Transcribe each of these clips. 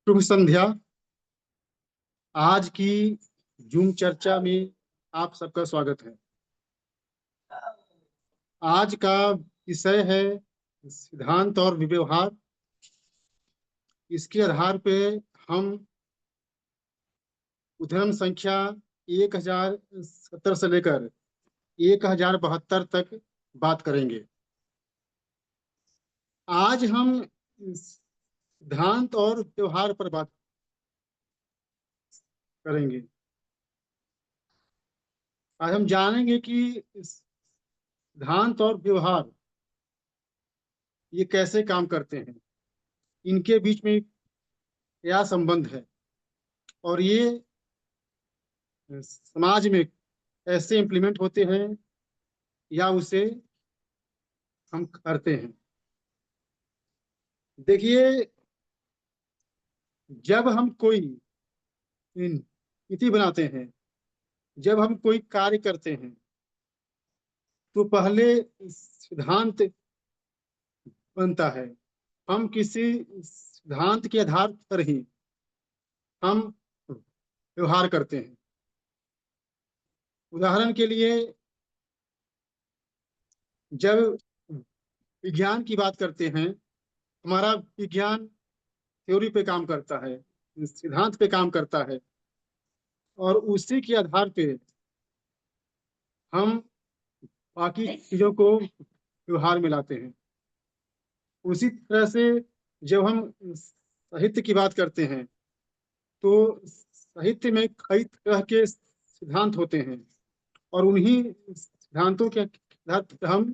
शुभ संध्या। आज की जूम चर्चा में आप सबका स्वागत है। आज का विषय है सिद्धांत और व्यवहार। इसके आधार पे हम उदाहरण संख्या 1070 से लेकर 1072 तक बात करेंगे। आज हम सिद्धांत और व्यवहार पर बात करेंगे। आज हम जानेंगे कि सिद्धांत और व्यवहार ये कैसे काम करते हैं, इनके बीच में क्या संबंध है और ये समाज में कैसे इम्प्लीमेंट होते हैं या उसे हम करते हैं। देखिए, जब हम कोई नीति बनाते हैं, जब हम कोई कार्य करते हैं, तो पहले सिद्धांत बनता है। हम किसी सिद्धांत के आधार पर ही हम व्यवहार करते हैं। उदाहरण के लिए, जब विज्ञान की बात करते हैं, हमारा विज्ञान थ्योरी पे काम करता है, सिद्धांत पे काम करता है, और उसी के आधार पे हम बाकी चीजों को व्यवहार में लाते हैं। उसी तरह से जब हम साहित्य की बात करते हैं, तो साहित्य में कई तरह के सिद्धांत होते हैं, और उन्हीं सिद्धांतों के आधार पर हम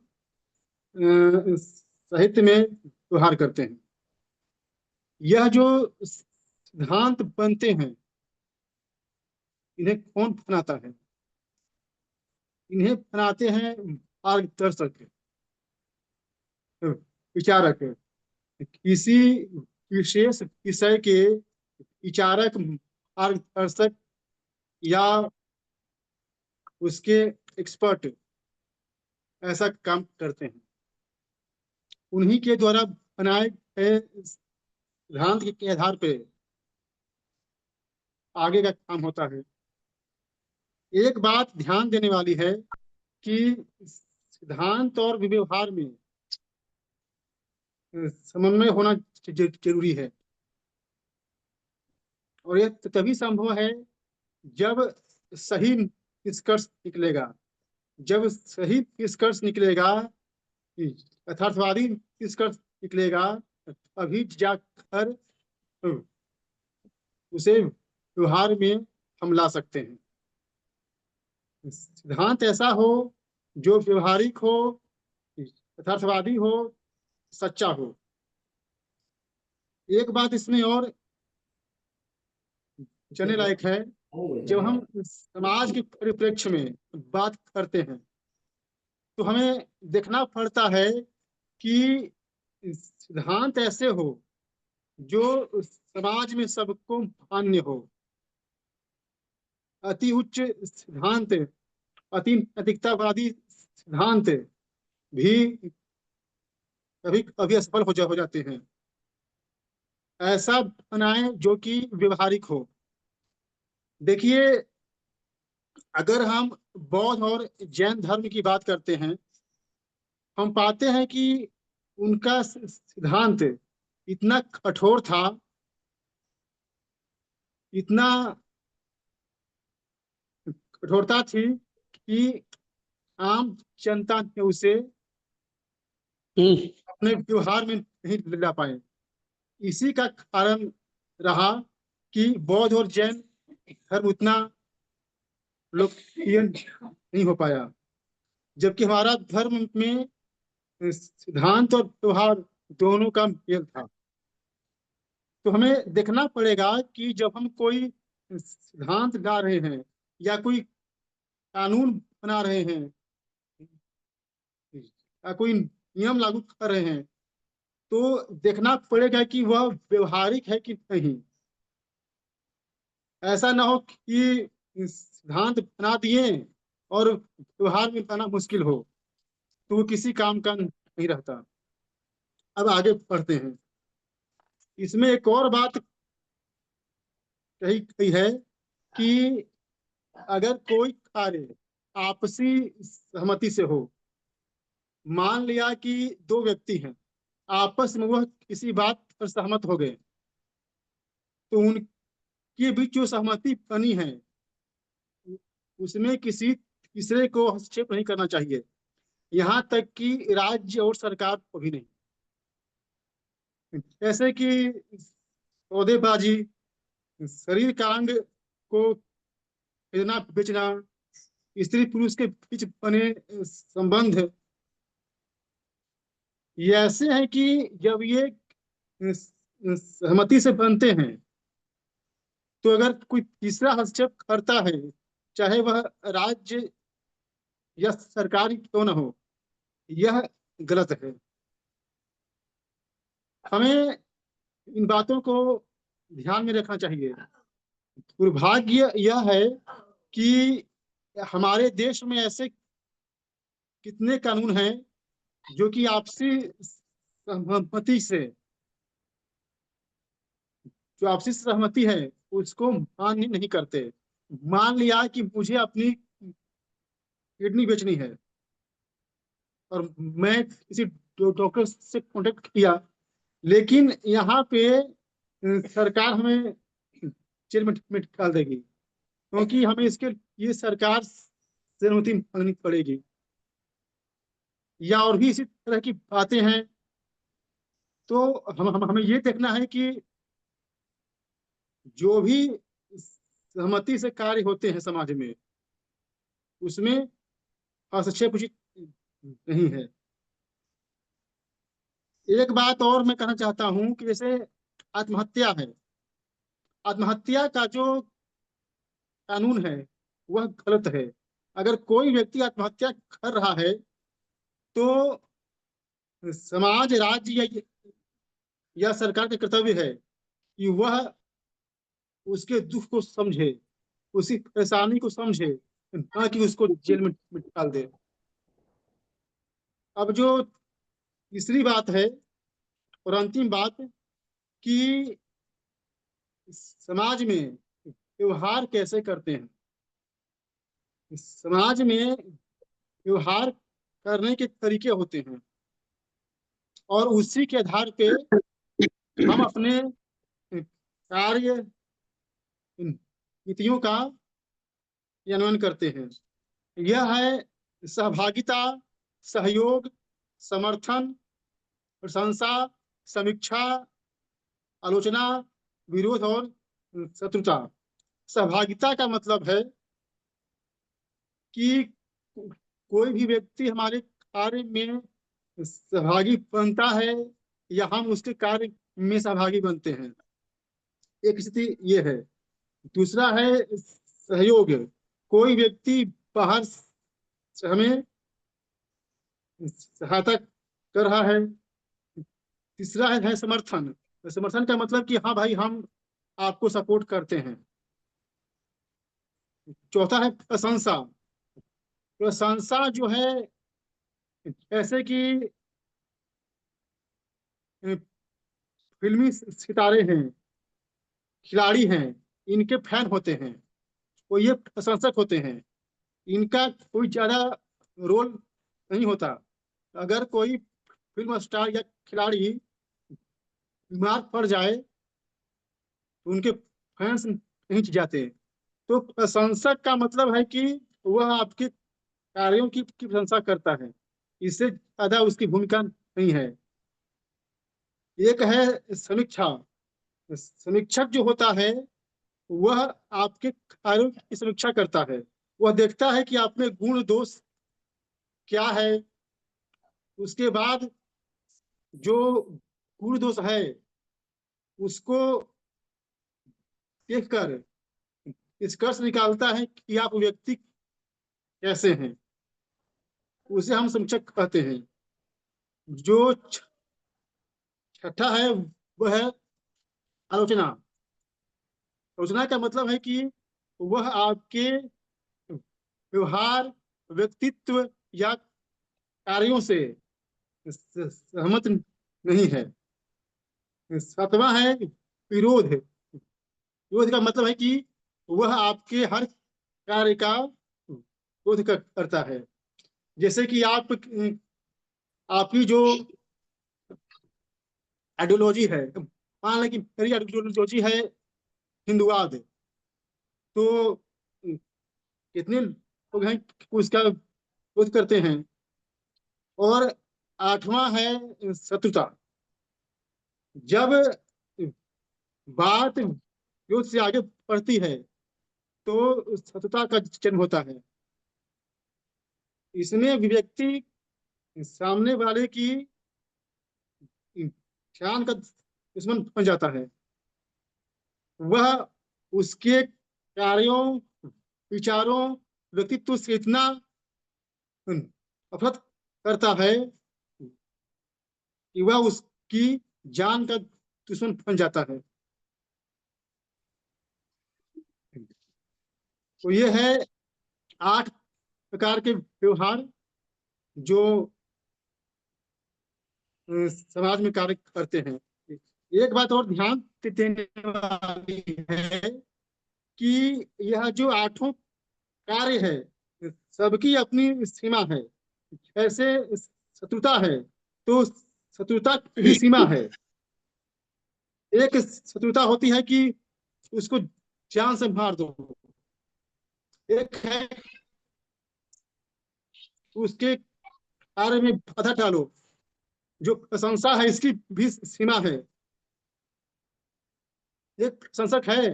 साहित्य में व्यवहार करते हैं। यह जो सिद्धांत बनते हैं, इन्हें कौन बनाता है? इन्हें बनाते हैं मार्गदर्शक, विचारक। किसी विशेष विषय के विचारक, मार्गदर्शक या उसके एक्सपर्ट ऐसा काम करते हैं। उन्हीं के द्वारा बनाए गए सिद्धांत के आधार पे आगे का काम होता है। एक बात ध्यान देने वाली है कि सिद्धांत और व्यवहार में समन्वय होना जरूरी है, और यह तभी संभव है जब सही निष्कर्ष निकलेगा। जब सही निष्कर्ष निकलेगा, यथार्थवादी निष्कर्ष निकलेगा, अभी जाकर उसे व्यवहार में हम ला सकते हैं। सिद्धांत ऐसा हो जो व्यवहारिक हो, यथार्थवादी हो, सच्चा हो। एक बात इसमें और जानने लायक है, जब हम समाज के परिप्रेक्ष्य में बात करते हैं, तो हमें देखना पड़ता है कि सिद्धांत ऐसे हो जो समाज में सबको मान्य हो। अति उच्च सिद्धांत, अति नैतिकतावादी सिद्धांत भी कभी कभी असफल हो जाते हैं। ऐसा बनाएं जो कि व्यवहारिक हो। देखिए, अगर हम बौद्ध और जैन धर्म की बात करते हैं, हम पाते हैं कि उनका सिद्धांत इतना कठोर था, इतना कठोरता थी कि आम जनता ने उसे अपने व्यवहार में नहीं ला पाए। इसी का कारण रहा कि बौद्ध और जैन धर्म उतना लोकप्रिय नहीं हो पाया, जबकि हमारा धर्म में सिद्धांत और व्यवहार दोनों का मेल था। तो हमें देखना पड़ेगा कि जब हम कोई सिद्धांत ला रहे हैं या कोई कानून बना रहे हैं या कोई नियम लागू कर रहे हैं, तो देखना पड़ेगा कि वह व्यवहारिक है कि नहीं। ऐसा ना हो कि सिद्धांत बना दिए और व्यवहार में लाना मुश्किल हो, तो वो किसी काम का नहीं रहता। अब आगे बढ़ते हैं। इसमें एक और बात कही गई है कि अगर कोई कार्य आपसी सहमति से हो, मान लिया कि दो व्यक्ति हैं, आपस में वह किसी बात पर सहमत हो गए, तो उनके बीच जो सहमति बनी है उसमें किसी तीसरे को हस्तक्षेप नहीं करना चाहिए, यहाँ तक कि राज्य और सरकार को भी नहीं। जैसे कि सौदेबाजी, शरीर का अंग को खरीदना बेचना, स्त्री पुरुष के बीच बने संबंध, ये ऐसे हैं कि जब ये सहमति से बनते हैं, तो अगर कोई तीसरा हस्तक्षेप करता है, चाहे वह राज्य या सरकार ही क्यों ना हो, यह गलत है। हमें इन बातों को ध्यान में रखना चाहिए। दुर्भाग्य यह है कि हमारे देश में ऐसे कितने कानून हैं जो कि आपसी सहमति से, जो आपसी सहमति है उसको मान नहीं करते। मान लिया कि मुझे अपनी किडनी बेचनी है और मैं किसी डॉक्टर से कांटेक्ट किया, लेकिन यहाँ पे सरकार हमें जेल में डाल देगी, क्योंकि हमें इसके लिए सरकार से अनुमति मांगनी पड़ेगी। या और भी इसी तरह की बातें हैं। तो हमें ये देखना है कि जो भी सहमति से कार्य होते हैं समाज में, उसमें हस्तक्षेप उचित नहीं है। एक बात और मैं कहना चाहता हूं कि जैसे आत्महत्या है, आत्महत्या का जो कानून है वह गलत है। अगर कोई व्यक्ति आत्महत्या कर रहा है, तो समाज, राज्य या सरकार का कर्तव्य है कि वह उसके दुख को समझे, उसकी परेशानी को समझे, ना कि उसको जेल में डाल दे। अब जो तीसरी बात है और अंतिम बात, कि समाज में व्यवहार कैसे करते हैं। समाज में व्यवहार करने के तरीके होते हैं, और उसी के आधार पे हम अपने कार्य नीतियों का क्रियान्वयन करते हैं। यह है सहभागिता, सहयोग, समर्थन, प्रशंसा, समीक्षा, आलोचना, विरोध और शत्रुता। सहभागिता का मतलब है कि कोई भी व्यक्ति हमारे कार्य में सहभागी बनता है या हम उसके कार्य में सहभागी बनते हैं, एक स्थिति ये है। दूसरा है सहयोग, कोई व्यक्ति बाहर से हमें सहायता कर रहा है। तीसरा है समर्थन, समर्थन का मतलब कि हाँ भाई, हम आपको सपोर्ट करते हैं। चौथा है प्रशंसा, प्रशंसा जो है, ऐसे कि फिल्मी सितारे हैं, खिलाड़ी हैं, इनके फैन होते हैं, वो ये प्रशंसक होते हैं, इनका कोई ज्यादा रोल नहीं होता। अगर कोई फिल्म स्टार या खिलाड़ी बीमार पड़ जाए, तो उनके फैंस नहीं जाते। तो प्रशंसक का मतलब है कि वह आपके कार्यों की प्रशंसा करता है, इससे ज्यादा उसकी भूमिका नहीं है। एक है समीक्षा, समीक्षक जो होता है वह आपके कार्यों की समीक्षा करता है। वह देखता है कि आप में गुण दोष क्या है, उसके बाद जो गुण दोष है उसको देखकर निष्कर्ष निकालता है कि आप व्यक्ति कैसे हैं, उसे हम समीक्षक कहते हैं। जो छठा है वह है आलोचना। आलोचना का मतलब है कि वह आपके व्यवहार, व्यक्तित्व या कार्यों से सहमत नहीं है। सातवां है विरोध, क्रोध का मतलब है कि वह आपके हर कार्य का क्रोध करता है। जैसे कि आपकी जो आइडियोलॉजी है, मान लें कि मेरी आइडियोलॉजी है हिंदुवाद, तो कितने लोग हैं उसका विरोध करते हैं। और आठवां है शत्रुता। जब बात युद्ध से आगे बढ़ती है तो शत्रुता का जन्म होता है। इसमें व्यक्ति सामने वाले की शान का दुश्मन बन जाता है। वह उसके कार्यों, विचारों, व्यक्तित्व से इतना नफरत करता है कि वह उसकी जान का दुश्मन बन जाता है। तो ये है 8 प्रकार के व्यवहार जो समाज में कार्य करते हैं। एक बात और ध्यान देने वाली है कि यह जो 8 कार्य है, सबकी अपनी सीमा है। ऐसे शत्रुता है तो शत्रुता की भी सीमा है। एक शत्रुता होती है कि उसको जान से मार दो। एक है उसके कार्य में बाधा डालो। जो प्रशंसा है इसकी भी सीमा है। एक प्रशंसक है,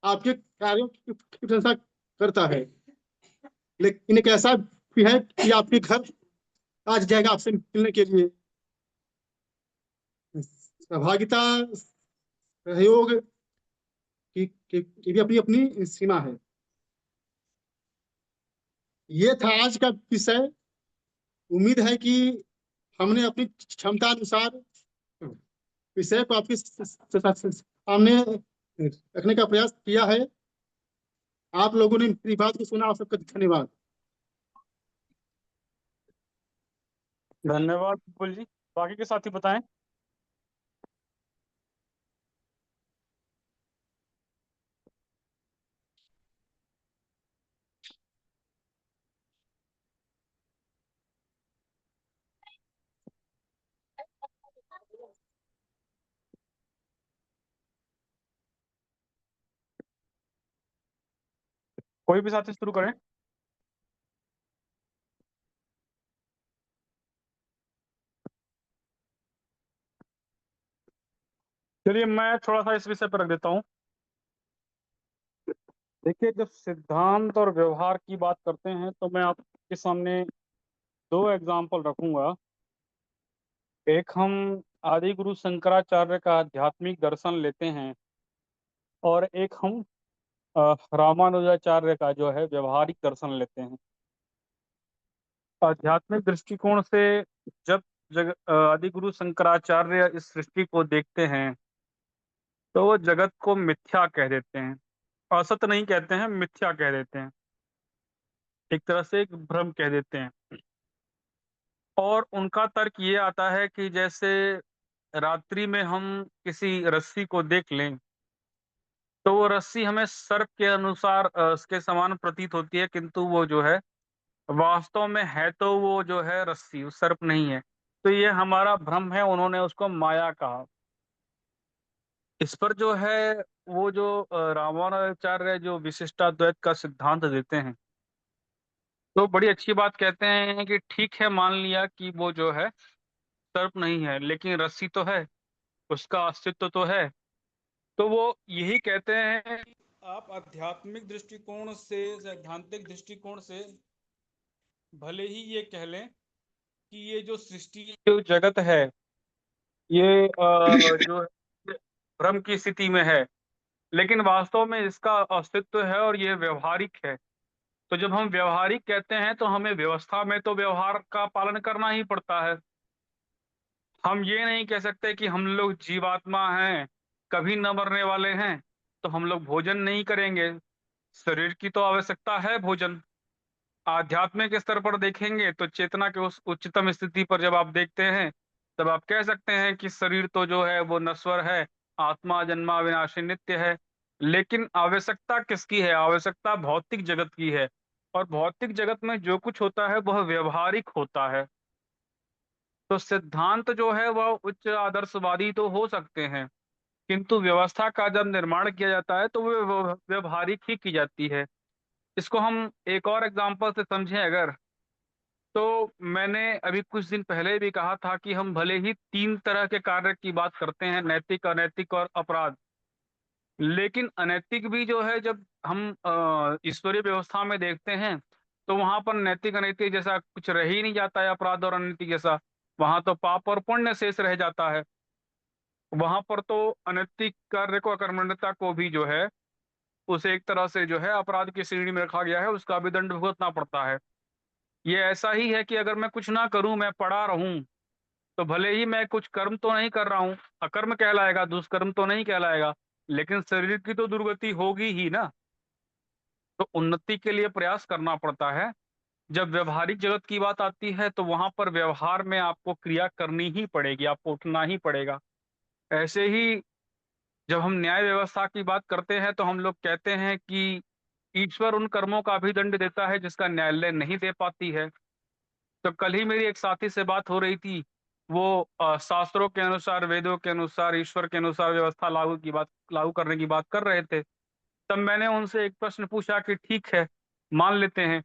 आपके कार्यों की प्रशंसा करता है, लेकिन एक ऐसा भी है कि आपके घर आज जाएगा आपसे मिलने के लिए। सहभागिता, सहयोग की भी अपनी अपनी सीमा है। ये था आज का विषय। उम्मीद है कि हमने अपनी क्षमता अनुसार विषय को आपके सामने रखने का प्रयास किया है। आप लोगों ने मेरी बात को सुना, आप सबका धन्यवाद। धन्यवाद विपुल जी। बाकी के साथी बताएं। कोई भी साथी शुरू करें। चलिए मैं थोड़ा सा इस विषय पर रख देता हूँ। देखिए, जब सिद्धांत और व्यवहार की बात करते हैं तो मैं आपके सामने 2 एग्जाम्पल रखूंगा। एक हम आदि गुरु शंकराचार्य का आध्यात्मिक दर्शन लेते हैं और एक हम रामानुजाचार्य का जो है व्यवहारिक दर्शन लेते हैं। आध्यात्मिक दृष्टिकोण से जब आदि गुरु शंकराचार्य इस सृष्टि को देखते हैं तो वो जगत को मिथ्या कह देते हैं। असत नहीं कहते हैं, मिथ्या कह देते हैं, एक तरह से एक भ्रम कह देते हैं। और उनका तर्क ये आता है कि जैसे रात्रि में हम किसी रस्सी को देख लें तो वो रस्सी हमें सर्प के अनुसार उसके समान प्रतीत होती है, किंतु वो जो है वास्तव में है तो वो जो है रस्सी, वो सर्प नहीं है। तो ये हमारा भ्रम है, उन्होंने उसको माया कहा। इस पर जो है वो जो रामानुजाचार्य जो विशिष्टाद्वैत का सिद्धांत देते हैं तो बड़ी अच्छी बात कहते हैं कि ठीक है, मान लिया कि वो जो है सर्प नहीं है लेकिन रस्सी तो है, उसका अस्तित्व तो है। तो वो यही कहते हैं कि आप आध्यात्मिक दृष्टिकोण से, सैद्धांतिक दृष्टिकोण से भले ही ये कह लें कि ये जो सृष्टि, जो जगत है, ये जो भ्रम की स्थिति में है, लेकिन वास्तव में इसका अस्तित्व है और ये व्यवहारिक है। तो जब हम व्यवहारिक कहते हैं तो हमें व्यवस्था में तो व्यवहार का पालन करना ही पड़ता है। हम ये नहीं कह सकते कि हम लोग जीवात्मा हैं, कभी न मरने वाले हैं, तो हम लोग भोजन नहीं करेंगे। शरीर की तो आवश्यकता है भोजन। आध्यात्मिक स्तर पर देखेंगे तो चेतना के उस उच्चतम स्थिति पर जब आप देखते हैं तब आप कह सकते हैं कि शरीर तो जो है वो नश्वर है, आत्मा जन्मा विनाशी नित्य है। लेकिन आवश्यकता किसकी है? आवश्यकता भौतिक जगत की है और भौतिक जगत में जो कुछ होता है वह व्यवहारिक होता है। तो सिद्धांत जो है वह उच्च आदर्शवादी तो हो सकते हैं, किंतु व्यवस्था का जब निर्माण किया जाता है तो वो व्यवहारिक ही की जाती है। इसको हम एक और एग्जांपल से समझें अगर, तो मैंने अभी कुछ दिन पहले भी कहा था कि हम भले ही 3 तरह के कार्य की बात करते हैं, नैतिक, अनैतिक और अपराध। लेकिन अनैतिक भी जो है जब हम ईश्वरीय व्यवस्था में देखते हैं, तो वहाँ पर नैतिक अनैतिक जैसा कुछ रह ही नहीं जाता है, अपराध और अनैतिक जैसा। वहाँ तो पाप और पुण्य शेष रह जाता है। वहाँ पर तो अनैतिक कार्य को, अकर्मण्यता को भी जो है, उसे एक तरह से जो है अपराध की श्रेणी में रखा गया है, उसका भी दंड भुगतना पड़ता है। ये ऐसा ही है कि अगर मैं कुछ ना करूँ, मैं पड़ा रहूँ, तो भले ही मैं कुछ कर्म तो नहीं कर रहा हूँ, अकर्म कहलाएगा, दुष्कर्म तो नहीं कहलाएगा, लेकिन शरीर की तो दुर्गति होगी ही ना। तो उन्नति के लिए प्रयास करना पड़ता है। जब व्यवहारिक जगत की बात आती है, तो वहाँ पर व्यवहार में आपको क्रिया करनी ही पड़ेगी, आपको उठना ही पड़ेगा। ऐसे ही जब हम न्याय व्यवस्था की बात करते हैं, तो हम लोग कहते हैं कि ईश्वर उन कर्मों का भी दंड देता है जिसका न्यायालय नहीं दे पाती है। तो कल ही मेरी एक साथी से बात हो रही थी, वो शास्त्रों के अनुसार, वेदों के अनुसार, ईश्वर के अनुसार व्यवस्था लागू करने की बात कर रहे थे। तब मैंने उनसे एक प्रश्न पूछा कि ठीक है, मान लेते हैं,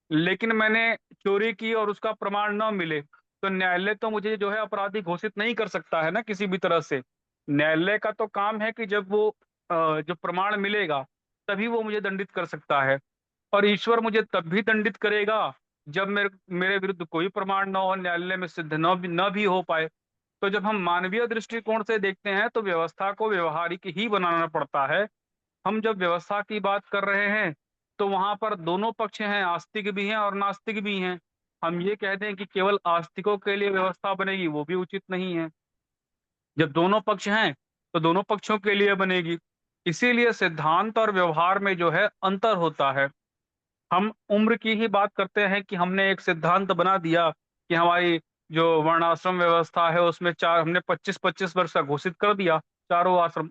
लेकिन मैंने चोरी की और उसका प्रमाण ना मिले, तो न्यायालय तो मुझे जो है अपराधी घोषित नहीं कर सकता है ना किसी भी तरह से। न्यायालय का तो काम है कि जब वो जो प्रमाण मिलेगा, तभी वो मुझे दंडित कर सकता है। और ईश्वर मुझे तब भी दंडित करेगा जब मेरे मेरे विरुद्ध कोई प्रमाण न हो, न्यायालय में सिद्ध न भी हो पाए। तो जब हम मानवीय दृष्टिकोण से देखते हैं, तो व्यवस्था को व्यवहारिक ही बनाना पड़ता है। हम जब व्यवस्था की बात कर रहे हैं, तो वहां पर दोनों पक्ष हैं, आस्तिक भी हैं और नास्तिक भी हैं। हम ये कह दें कि केवल आस्तिकों के लिए व्यवस्था बनेगी, वो भी उचित नहीं है। जब दोनों पक्ष हैं, तो दोनों पक्षों के लिए बनेगी। इसीलिए सिद्धांत और व्यवहार में जो है अंतर होता है। हम उम्र की ही बात करते हैं कि हमने एक सिद्धांत बना दिया कि हमारी जो वर्णाश्रम व्यवस्था है, उसमें चार हमने 25-25 वर्ष का घोषित कर दिया, चारों आश्रम।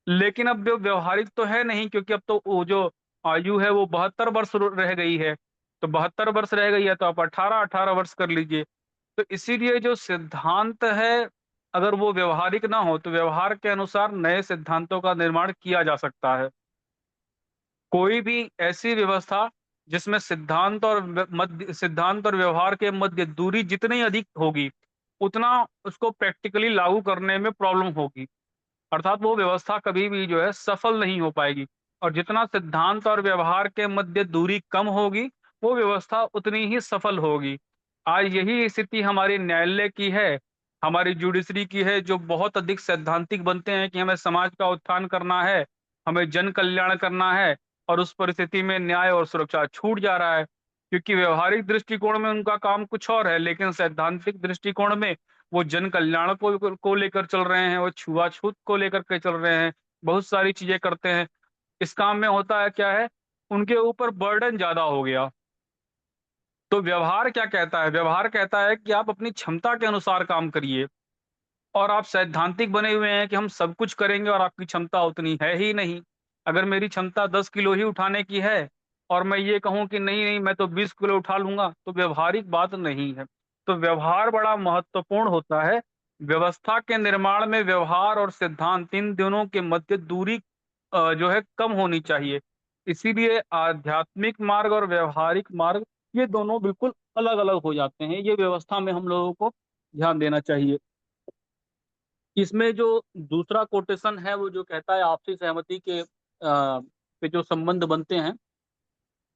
लेकिन अब जो व्यवहारिक तो है नहीं, क्योंकि अब तो वो जो आयु है वो 72 वर्ष रह गई है। तो 72 वर्ष रह गई है, तो आप 18-18 वर्ष कर लीजिए। तो इसीलिए जो सिद्धांत है, अगर वो व्यवहारिक ना हो, तो व्यवहार के अनुसार नए सिद्धांतों का निर्माण किया जा सकता है। कोई भी ऐसी व्यवस्था जिसमें सिद्धांत और व्यवहार के मध्य दूरी जितनी अधिक होगी, उतना उसको प्रैक्टिकली लागू करने में प्रॉब्लम होगी। अर्थात वो व्यवस्था कभी भी जो है सफल नहीं हो पाएगी। और जितना सिद्धांत और व्यवहार के मध्य दूरी कम होगी, वो व्यवस्था उतनी ही सफल होगी। आज यही स्थिति हमारी न्यायालय की है, हमारी जुडिशरी की है, जो बहुत अधिक सैद्धांतिक बनते हैं कि हमें समाज का उत्थान करना है, हमें जन कल्याण करना है, और उस परिस्थिति में न्याय और सुरक्षा छूट जा रहा है। क्योंकि व्यवहारिक दृष्टिकोण में उनका काम कुछ और है, लेकिन सैद्धांतिक दृष्टिकोण में वो जन कल्याण को लेकर चल रहे हैं, वो छुआछूत को लेकर के चल रहे हैं, बहुत सारी चीजें करते हैं। इस काम में होता है क्या है, उनके ऊपर बर्डन ज्यादा हो गया। तो व्यवहार क्या कहता है? व्यवहार कहता है कि आप अपनी क्षमता के अनुसार काम करिए। और आप सैद्धांतिक बने हुए हैं कि हम सब कुछ करेंगे, और आपकी क्षमता उतनी है ही नहीं। अगर मेरी क्षमता 10 किलो ही उठाने की है और मैं ये कहूँ कि नहीं नहीं मैं तो 20 किलो उठा लूंगा, तो व्यवहारिक बात नहीं है। तो व्यवहार बड़ा महत्वपूर्ण होता है। व्यवस्था के निर्माण में व्यवहार और सिद्धांत, इन दोनों के मध्य दूरी जो है कम होनी चाहिए। इसीलिए आध्यात्मिक मार्ग और व्यवहारिक मार्ग, ये दोनों बिल्कुल अलग अलग हो जाते हैं। ये व्यवस्था में हम लोगों को ध्यान देना चाहिए। इसमें जो दूसरा कोटेशन है, वो जो कहता है आपसी सहमति के पे जो संबंध बनते हैं,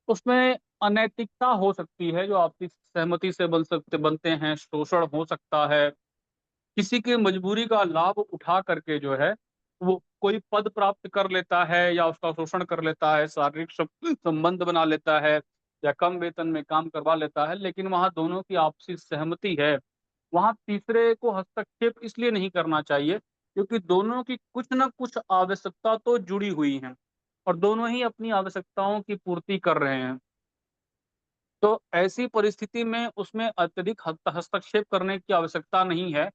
उसमें अनैतिकता हो सकती है जो आपसी सहमति से बनते हैं। शोषण हो सकता है, किसी की मजबूरी का लाभ उठा करके जो है वो कोई पद प्राप्त कर लेता है, या उसका शोषण कर लेता है, शारीरिक संबंध बना लेता है, या कम वेतन में काम करवा लेता है। लेकिन वहां दोनों की आपसी सहमति है, वहां तीसरे को हस्तक्षेप इसलिए नहीं करना चाहिए, क्योंकि दोनों की कुछ ना कुछ आवश्यकता तो जुड़ी हुई है, और दोनों ही अपनी आवश्यकताओं की पूर्ति कर रहे हैं। तो ऐसी परिस्थिति में उसमें अत्यधिक हस्तक्षेप करने की आवश्यकता नहीं है।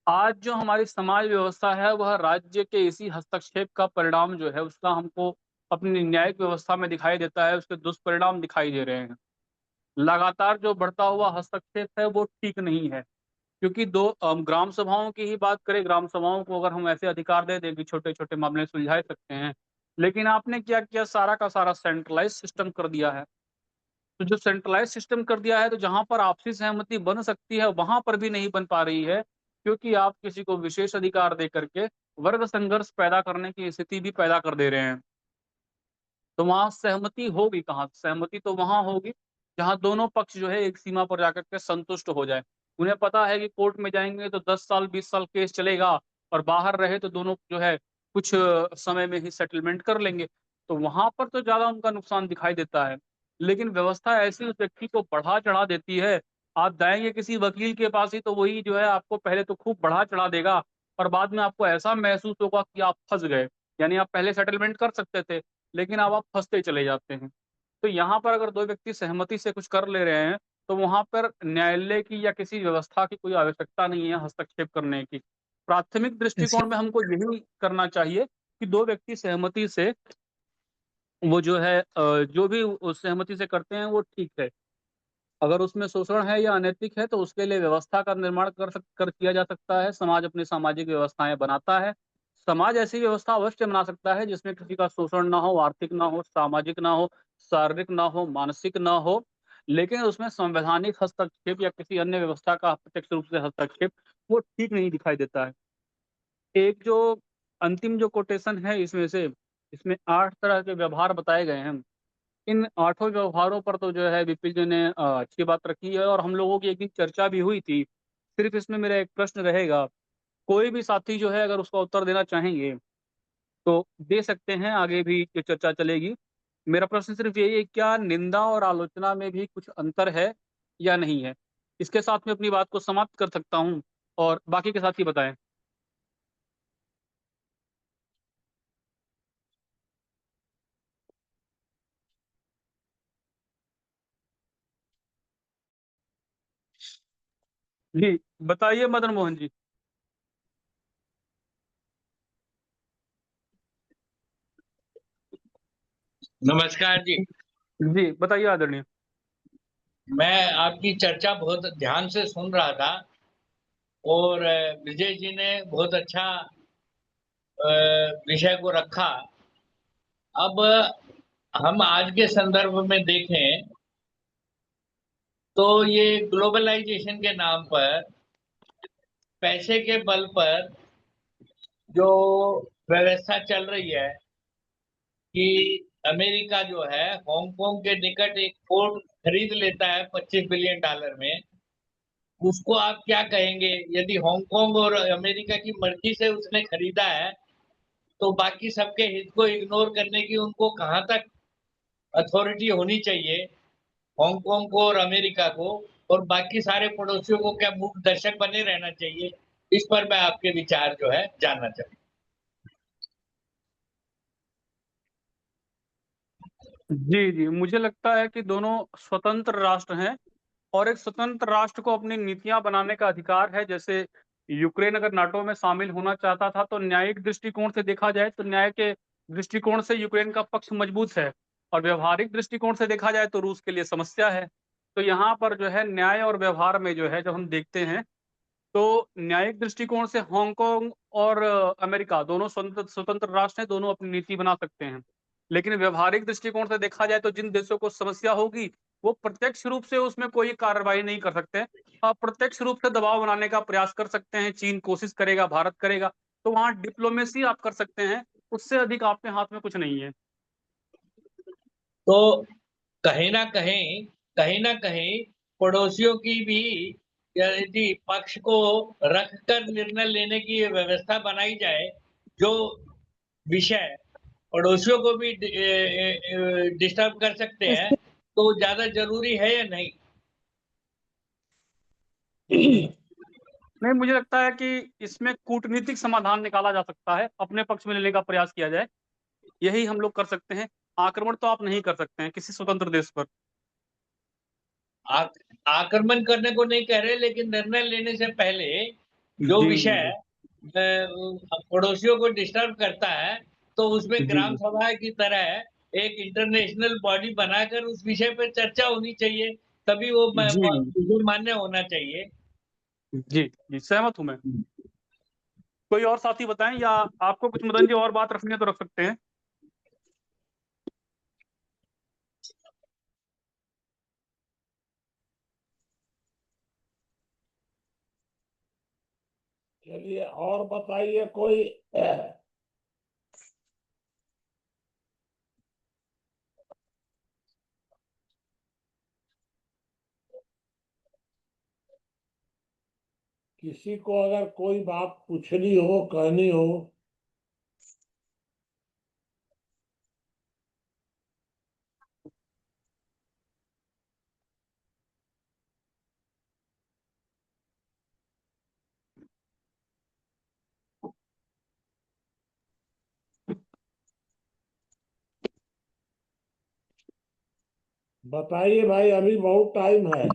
आज जो हमारी समाज व्यवस्था है, वह राज्य के इसी हस्तक्षेप का परिणाम जो है, उसका हमको अपनी न्यायिक व्यवस्था में दिखाई देता है, उसके दुष्परिणाम दिखाई दे रहे हैं। लगातार जो बढ़ता हुआ हस्तक्षेप है, वो ठीक नहीं है, क्योंकि ग्राम सभाओं की ही बात करें, ग्राम सभाओं को अगर हम ऐसे अधिकार दे दें कि छोटे-छोटे मामले सुलझा सकते हैं, लेकिन आपने क्या किया, सारा का सारा सेंट्रलाइज़ सिस्टम कर दिया है। तो जो सेंट्रलाइज़ सिस्टम कर दिया है, तो जहाँ पर आपसी सहमति बन सकती है, वहाँ पर भी नहीं बन पा रही है, क्योंकि आप किसी को विशेष अधिकार दे करके वर्ग संघर्ष पैदा करने की स्थिति भी पैदा कर दे रहे हैं। तो वहाँ सहमति होगी कहाँ? सहमति तो वहाँ होगी, जहाँ दोनों पक्ष जो है एक सीमा पर जाकर के संतुष्ट हो जाएँ। उन्हें पता है कि कोर्ट में जाएँगे तो 10 साल, 20 साल केस चलेगा और बाहर रहे तो दोनों जो है कुछ समय में ही सेटलमेंट कर लेंगे। तो वहाँ पर तो ज़्यादा उनका नुकसान दिखाई देता है। लेकिन व्यवस्था ऐसी उस व्यक्ति को बढ़ा-चढ़ा देती है, आप जाएँगे किसी वकील के पास ही तो वही जो है आपको पहले तो खूब बढ़ा-चढ़ा देगा और बाद में आपको ऐसा महसूस होगा कि आप फँस गए। यानी आप पहले सेटलमेंट कर सकते थे, लेकिन अब आप फँसते चले जाते हैं। तो यहाँ पर अगर 2 व्यक्ति सहमति से कुछ कर ले रहे हैं, तो वहाँ पर न्यायालय की या किसी व्यवस्था की कोई आवश्यकता नहीं है हस्तक्षेप करने की। प्राथमिक इसके दृष्टिकोण में हमको यही करना चाहिए कि 2 व्यक्ति सहमति से वो जो है जो भी उस सहमति से करते हैं वो ठीक है। अगर उसमें शोषण है या अनैतिक है तो उसके लिए व्यवस्था का निर्माण कर किया जा सकता है। समाज अपनी सामाजिक व्यवस्थाएँ बनाता है। समाज ऐसी व्यवस्था अवश्य बना सकता है जिसमें किसी का शोषण ना हो, आर्थिक ना हो, सामाजिक ना हो, शारीरिक ना हो, मानसिक ना हो। लेकिन उसमें संवैधानिक हस्तक्षेप या किसी अन्य व्यवस्था का प्रत्यक्ष रूप से हस्तक्षेप वो ठीक नहीं दिखाई देता है। एक जो अंतिम जो कोटेशन है इसमें से, इसमें 8 तरह के व्यवहार बताए गए हैं। इन 8 व्यवहारों पर तो जो है विपिन जी ने अच्छी बात रखी है और हम लोगों की एक दिन चर्चा भी हुई थी। सिर्फ़ इसमें मेरा एक प्रश्न रहेगा, कोई भी साथी जो है अगर उसका उत्तर देना चाहेंगे, तो दे सकते हैं, आगे भी ये चर्चा चलेगी। मेरा प्रश्न सिर्फ़ यही है, क्या निंदा और आलोचना में भी कुछ अंतर है या नहीं है? इसके साथ मैं अपनी बात को समाप्त कर सकता हूँ और बाकी के साथी बताएँ। जी, बताइए मदन मोहन जी। नमस्कार जी। जी, बताइए आदरणीय। मैं आपकी चर्चा बहुत ध्यान से सुन रहा था और विजय जी ने बहुत अच्छा विषय को रखा। अब हम आज के संदर्भ में देखें तो ये ग्लोबलाइजेशन के नाम पर पैसे के बल पर जो व्यवस्था चल रही है कि अमेरिका जो है हांगकांग के निकट एक फोर्ट खरीद लेता है $25 बिलियन में। उसको आप क्या कहेंगे? यदि हांगकांग और अमेरिका की मर्ज़ी से उसने खरीदा है, तो बाकी सबके हित को इग्नोर करने की उनको कहाँ तक अथॉरिटी होनी चाहिए, हांगकांग को और अमेरिका को, और बाकी सारे पड़ोसियों को क्या मूक दर्शक बने रहना चाहिए? इस पर मैं आपके विचार जो है जानना चाहूँगा। जी, जी, मुझे लगता है कि दोनों स्वतंत्र राष्ट्र हैं और एक स्वतंत्र राष्ट्र को अपनी नीतियाँ बनाने का अधिकार है। जैसे यूक्रेन अगर नाटो में शामिल होना चाहता था, तो न्यायिक दृष्टिकोण से देखा जाए, तो न्याय के दृष्टिकोण से यूक्रेन का पक्ष मजबूत है और व्यावहारिक दृष्टिकोण से देखा जाए, तो रूस के लिए समस्या है। तो यहाँ पर जो है न्याय और व्यवहार में जो है, जब हम देखते हैं, तो न्यायिक दृष्टिकोण से हांगकांग और अमेरिका दोनों स्वतंत्र स्वतंत्र राष्ट्र हैं, दोनों अपनी नीति बना सकते हैं। लेकिन व्यावहारिक दृष्टिकोण से देखा जाए तो जिन देशों को समस्या होगी, वो प्रत्यक्ष रूप से उसमें कोई कार्रवाई नहीं कर सकते हैं। अप्रत्यक्ष रूप से दबाव बनाने का प्रयास कर सकते हैं, चीन कोशिश करेगा, भारत करेगा, तो वहाँ डिप्लोमेसी आप कर सकते हैं, उससे अधिक आपके हाथ में कुछ नहीं है। तो कहीं न कहीं पड़ोसियों की भी यदि पक्ष को रख कर निर्णय लेने की ये व्यवस्था बनाई जाए, जो विषय पड़ोसियों को भी डिस्टर्ब कर सकते हैं, तो ज़्यादा ज़रूरी है या नहीं? नहीं, मुझे लगता है कि इसमें कूटनीतिक समाधान निकाला जा सकता है, अपने पक्ष में लेने का प्रयास किया जाए। यही हम लोग कर सकते हैं। आक्रमण तो आप नहीं कर सकते हैं किसी स्वतंत्र देश पर। आक आक्रमण करने को नहीं कह रहे, लेकिन निर्णय लेने से पहले जो जी विषय पड़ोसियों को डिस्टर्ब करता है, तो उसमें जी ग्राम सभा की तरह एक इंटरनेशनल बॉडी बनाकर उस विषय पर चर्चा होनी चाहिए, तभी वो जी मान्य होना चाहिए। जी जी, सहमत हूं मैं। कोई और साथी बताएं, या आपको कुछ मदन जी और बात रखनी है तो रख सकते हैं। चलिए और बताइए कोई। किसी को अगर कोई बात पूछनी हो, कहनी हो। बताइए भाई, अभी बहुत टाइम है।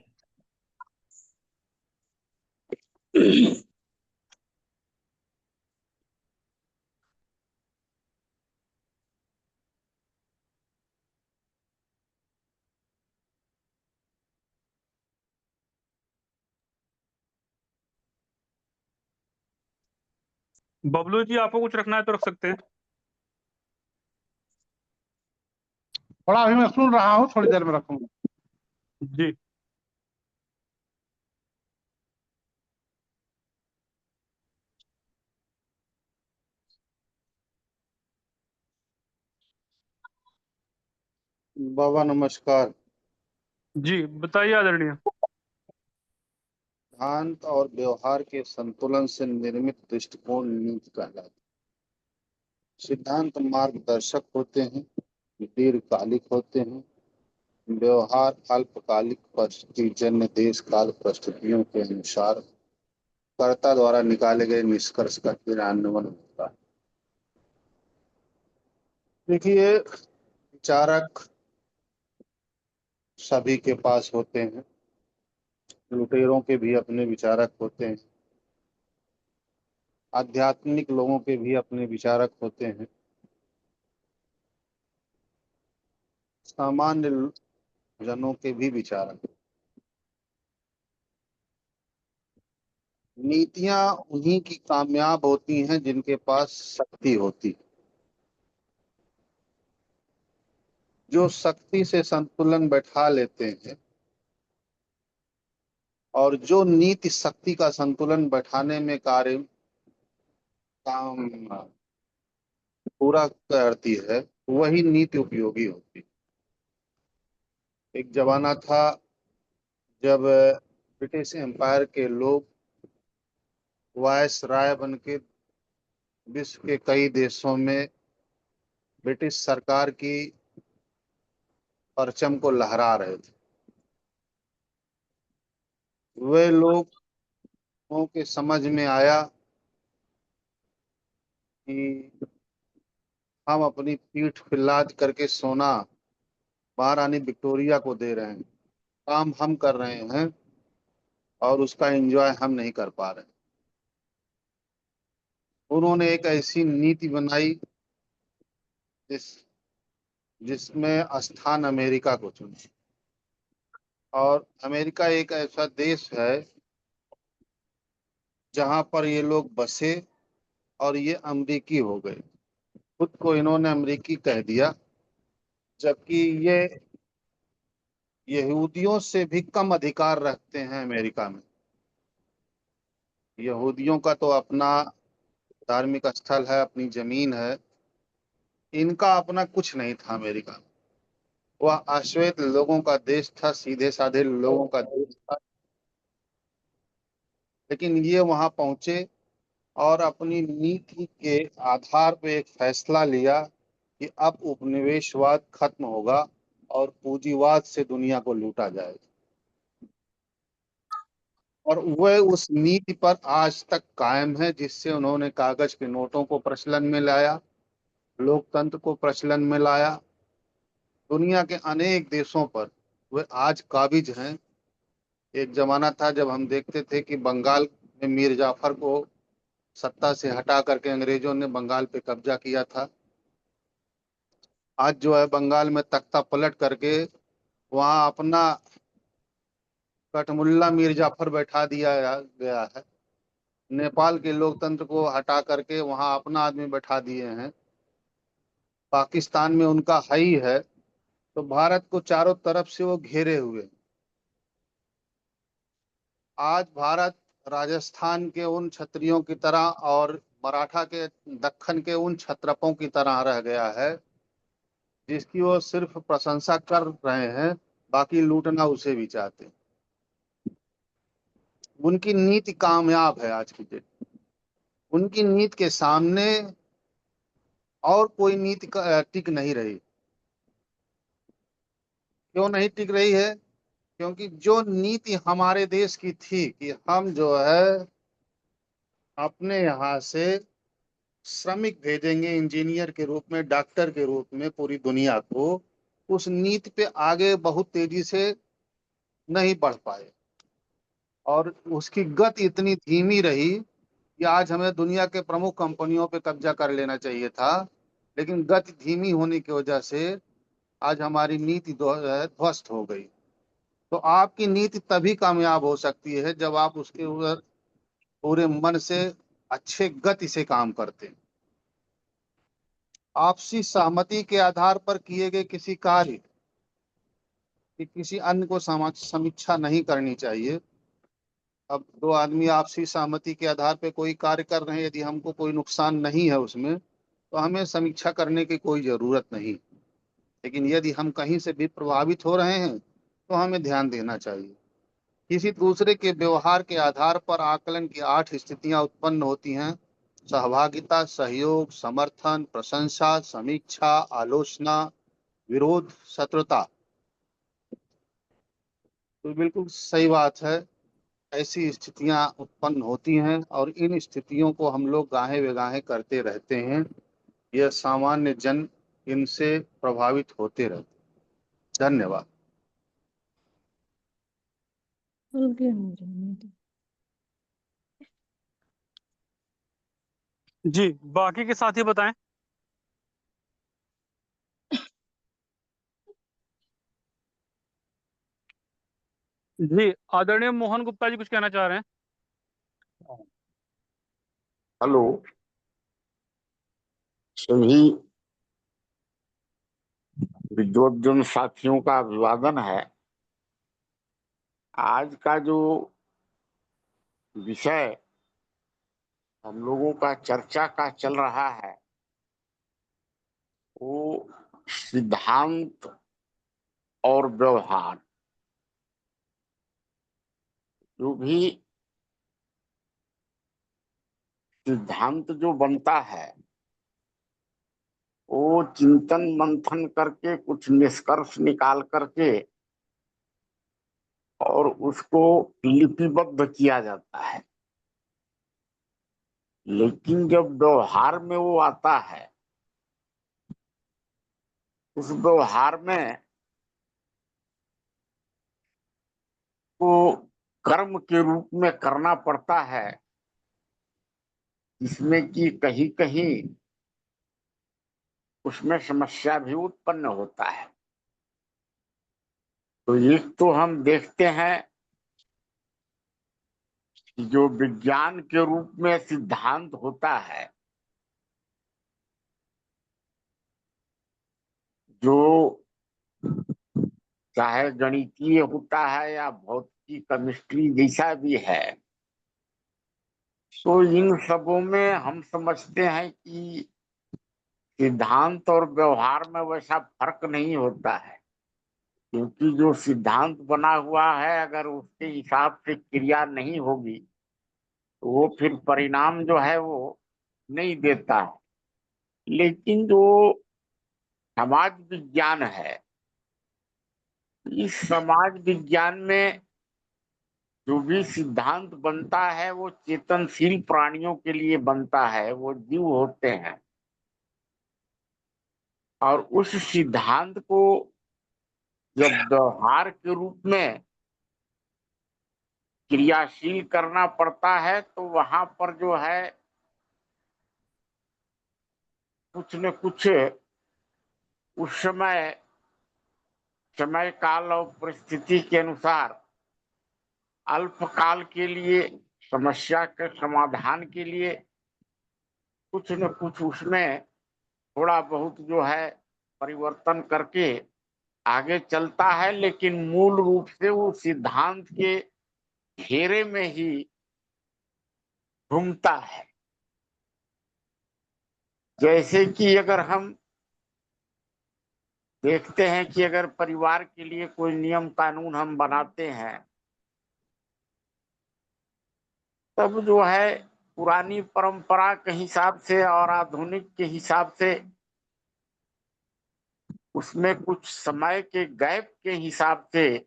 बबलू जी, आपको कुछ रखना है तो रख सकते हैं। थोड़ा अभी मैं सुन रहा हूँ, थोड़ी देर में रखूंगा। जी बाबा नमस्कार। जी, बताइए आदरणीय। सिद्धांत और व्यवहार के संतुलन से निर्मित दृष्टिकोण नीति कहलाता है। सिद्धांत मार्गदर्शक होते हैं, दीर्घकालिक होते हैं। व्यवहार अल्पकालिक परिस्थितिजन्य देश काल परिस्थितियों के अनुसार कर्ता द्वारा निकाले गए निष्कर्ष का क्रियान्वयन होता है। देखिए, विचारक सभी के पास होते हैं। लुटेरों के भी अपने विचारक होते हैं, आध्यात्मिक लोगों के भी अपने विचारक होते हैं, सामान्य जनों के भी विचारक। नीतियां उन्हीं की कामयाब होती हैं जिनके पास शक्ति होती है। जो शक्ति से संतुलन बैठा लेते हैं, और जो नीति शक्ति का संतुलन बैठाने में कार्य काम पूरा करती है, वही नीति उपयोगी होती है। एक जमाना था जब ब्रिटिश एम्पायर के लोग वायस राय बन के विश्व के कई देशों में ब्रिटिश सरकार की परचम को लहरा रहे थे। वे लोगों के समझ में आया कि हम अपनी पीठ पे लाद करके सोना महारानी विक्टोरिया को दे रहे हैं, काम हम कर रहे हैं और उसका एंजॉय हम नहीं कर पा रहे। उन्होंने एक ऐसी नीति बनाई जिस जिसमें स्थान अमेरिका को चुना। और अमेरिका एक ऐसा देश है जहां पर ये लोग बसे और ये अमेरिकी हो गए। खुद को इन्होंने अमेरिकी कह दिया, जबकि ये यहूदियों से भी कम अधिकार रखते हैं अमेरिका में। यहूदियों का तो अपना धार्मिक स्थल है, अपनी जमीन है। इनका अपना कुछ नहीं था अमेरिका में। वह अश्वेत लोगों का देश था, सीधे साधे लोगों का देश था। लेकिन ये वहां पहुंचे और अपनी नीति के आधार पर एक फैसला लिया कि अब उपनिवेशवाद खत्म होगा और पूंजीवाद से दुनिया को लूटा जाएगा। और वह उस नीति पर आज तक कायम है, जिससे उन्होंने कागज के नोटों को प्रचलन में लाया, लोकतंत्र को प्रचलन में लाया। दुनिया के अनेक देशों पर वे आज काबिज हैं। एक जमाना था जब हम देखते थे कि बंगाल में मीर जाफर को सत्ता से हटा करके अंग्रेजों ने बंगाल पे कब्जा किया था। आज जो है बंगाल में तख्ता पलट करके वहां अपना कठमुल्ला मीर जाफर बैठा दिया गया है। नेपाल के लोकतंत्र को हटा करके वहां अपना आदमी बैठा दिए हैं। पाकिस्तान में उनका है ही है, तो भारत को चारों तरफ से वो घेरे हुए हैं। आज भारत राजस्थान के उन क्षत्रियों की तरह और मराठा के दक्खन के उन क्षत्रपों की तरह रह गया है जिसकी वो सिर्फ प्रशंसा कर रहे हैं, बाकी लूटना उसे भी चाहते हैं। उनकी नीति कामयाब है आज की डेट। उनकी नीति के सामने और कोई नीति टिक नहीं रही। क्यों नहीं टिक रही है? क्योंकि जो नीति हमारे देश की थी कि हम जो है अपने यहाँ से श्रमिक भेजेंगे इंजीनियर के रूप में, डॉक्टर के रूप में पूरी दुनिया को, उस नीति पे आगे बहुत तेजी से नहीं बढ़ पाए और उसकी गति इतनी धीमी रही कि आज हमें दुनिया के प्रमुख कंपनियों पे कब्जा कर लेना चाहिए था, लेकिन गति धीमी होने की वजह से आज हमारी नीति ध्वस्त हो गई। तो आपकी नीति तभी कामयाब हो सकती है जब आप उसके ऊपर पूरे मन से अच्छे गति से काम करते हैं। आपसी सहमति के आधार पर किए गए किसी कार्य कि किसी अन्य को समीक्षा नहीं करनी चाहिए। अब दो आदमी आपसी सहमति के आधार पर कोई कार्य कर रहे हैं, यदि हमको कोई नुकसान नहीं है उसमें तो हमें समीक्षा करने की कोई जरूरत नहीं। लेकिन यदि हम कहीं से भी प्रभावित हो रहे हैं तो हमें ध्यान देना चाहिए। किसी दूसरे के व्यवहार के आधार पर आकलन की 8 स्थितियां उत्पन्न होती हैं: सहभागिता, सहयोग, समर्थन, प्रशंसा, समीक्षा, आलोचना, विरोध, शत्रुता। तो बिल्कुल सही बात है, ऐसी स्थितियां उत्पन्न होती हैं और इन स्थितियों को हम लोग गाहे बेगाहे करते रहते हैं। यह सामान्य जन इनसे प्रभावित होते रहते हैं। धन्यवाद। जी, बाकी के साथी बताएं। जी, आदरणीय मोहन गुप्ता जी कुछ कहना चाह रहे हैं। हेलो, सभी विद्वद्जन साथियों का अभिवादन है। आज का जो विषय हम लोगों का चर्चा का चल रहा है वो सिद्धांत और व्यवहार। जो भी सिद्धांत जो बनता है वो चिंतन मंथन करके कुछ निष्कर्ष निकाल करके और उसको लिपिबद्ध किया जाता है। लेकिन जब व्यवहार में वो आता है, उस व्यवहार में वो कर्म के रूप में करना पड़ता है, जिसमें कि कहीं कहीं उसमें समस्या भी उत्पन्न होता है। तो एक तो हम देखते हैं कि जो विज्ञान के रूप में सिद्धांत होता है, जो चाहे गणितीय होता है या भौतिकी, केमिस्ट्री जैसा भी है, तो इन सबों में हम समझते हैं कि सिद्धांत और व्यवहार में वैसा फर्क नहीं होता है। क्योंकि जो सिद्धांत बना हुआ है अगर उसके हिसाब से क्रिया नहीं होगी तो वो फिर परिणाम जो है वो नहीं देता है। लेकिन जो समाज विज्ञान है, इस समाज विज्ञान में जो भी सिद्धांत बनता है वो चेतनशील प्राणियों के लिए बनता है, वो जीव होते हैं। और उस सिद्धांत को जब व्यवहार के रूप में क्रियाशील करना पड़ता है, तो वहां पर जो है कुछ न कुछ उस समय काल और परिस्थिति के अनुसार अल्पकाल के लिए समस्या के समाधान के लिए कुछ न कुछ उसमें थोड़ा बहुत जो है परिवर्तन करके आगे चलता है, लेकिन मूल रूप से वो सिद्धांत के घेरे में ही घूमता है। जैसे कि अगर हम देखते हैं कि अगर परिवार के लिए कोई नियम कानून हम बनाते हैं, तब जो है पुरानी परंपरा के हिसाब से और आधुनिक के हिसाब से उसमें कुछ समय के गैप के हिसाब से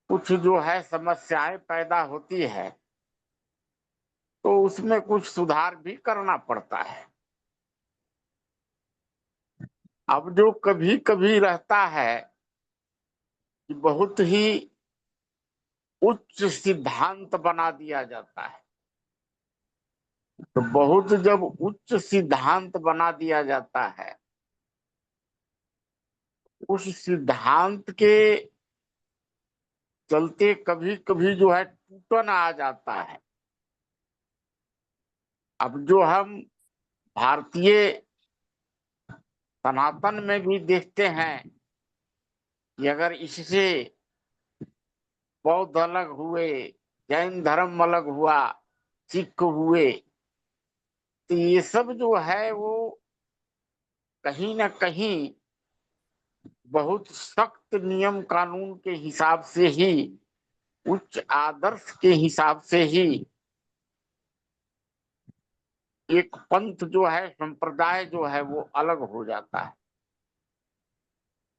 कुछ जो है समस्याएं पैदा होती है, तो उसमें कुछ सुधार भी करना पड़ता है। अब जो कभी कभी रहता है कि बहुत ही उच्च सिद्धांत बना दिया जाता है, तो बहुत जब उच्च सिद्धांत बना दिया जाता है, उस सिद्धांत के चलते कभी कभी जो है टूटन आ जाता है। अब जो हम भारतीय सनातन में भी देखते हैं कि अगर इससे बौद्ध अलग हुए, जैन धर्म अलग हुआ, सिख हुए, तो ये सब जो है वो कहीं ना कहीं बहुत सख्त नियम कानून के हिसाब से ही, उच्च आदर्श के हिसाब से ही एक पंथ जो है, संप्रदाय जो है वो अलग हो जाता है।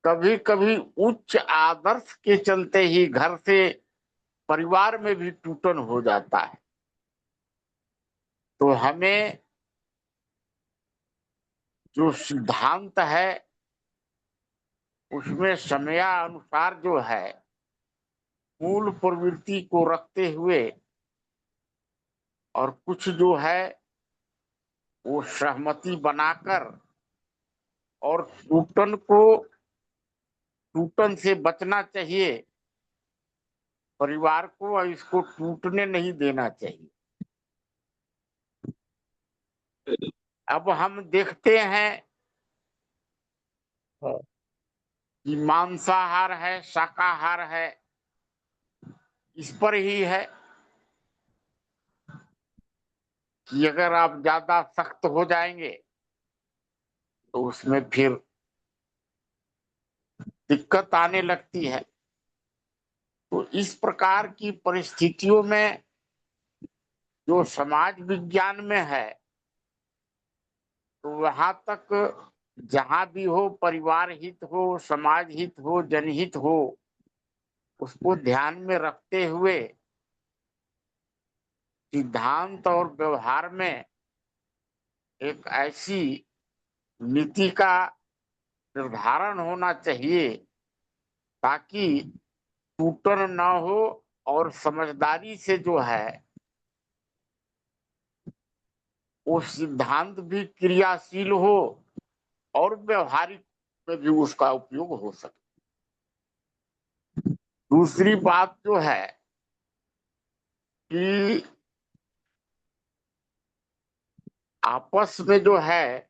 कभी कभी उच्च आदर्श के चलते ही घर से, परिवार में भी टूटन हो जाता है। तो हमें जो सिद्धांत है उसमें समयानुसार जो है मूल प्रवृत्ति को रखते हुए और कुछ जो है वो सहमति बनाकर और टूटन से बचना चाहिए परिवार को, और इसको टूटने नहीं देना चाहिए। अब हम देखते हैं कि मांसाहार है, शाकाहार है, इस पर ही है कि अगर आप ज्यादा सख्त हो जाएंगे तो उसमें फिर दिक्कत आने लगती है। तो इस प्रकार की परिस्थितियों में जो समाज विज्ञान में है, तो वहां तक जहां भी हो, परिवार हित हो, समाज हित हो, जनहित हो, उसको ध्यान में रखते हुए सिद्धांत और व्यवहार में एक ऐसी नीति का निर्धारण होना चाहिए ताकि टूटन न हो और समझदारी से जो है वो सिद्धांत भी क्रियाशील हो और व्यवहारिक में भी उसका उपयोग हो सके। दूसरी बात जो है कि आपस में जो है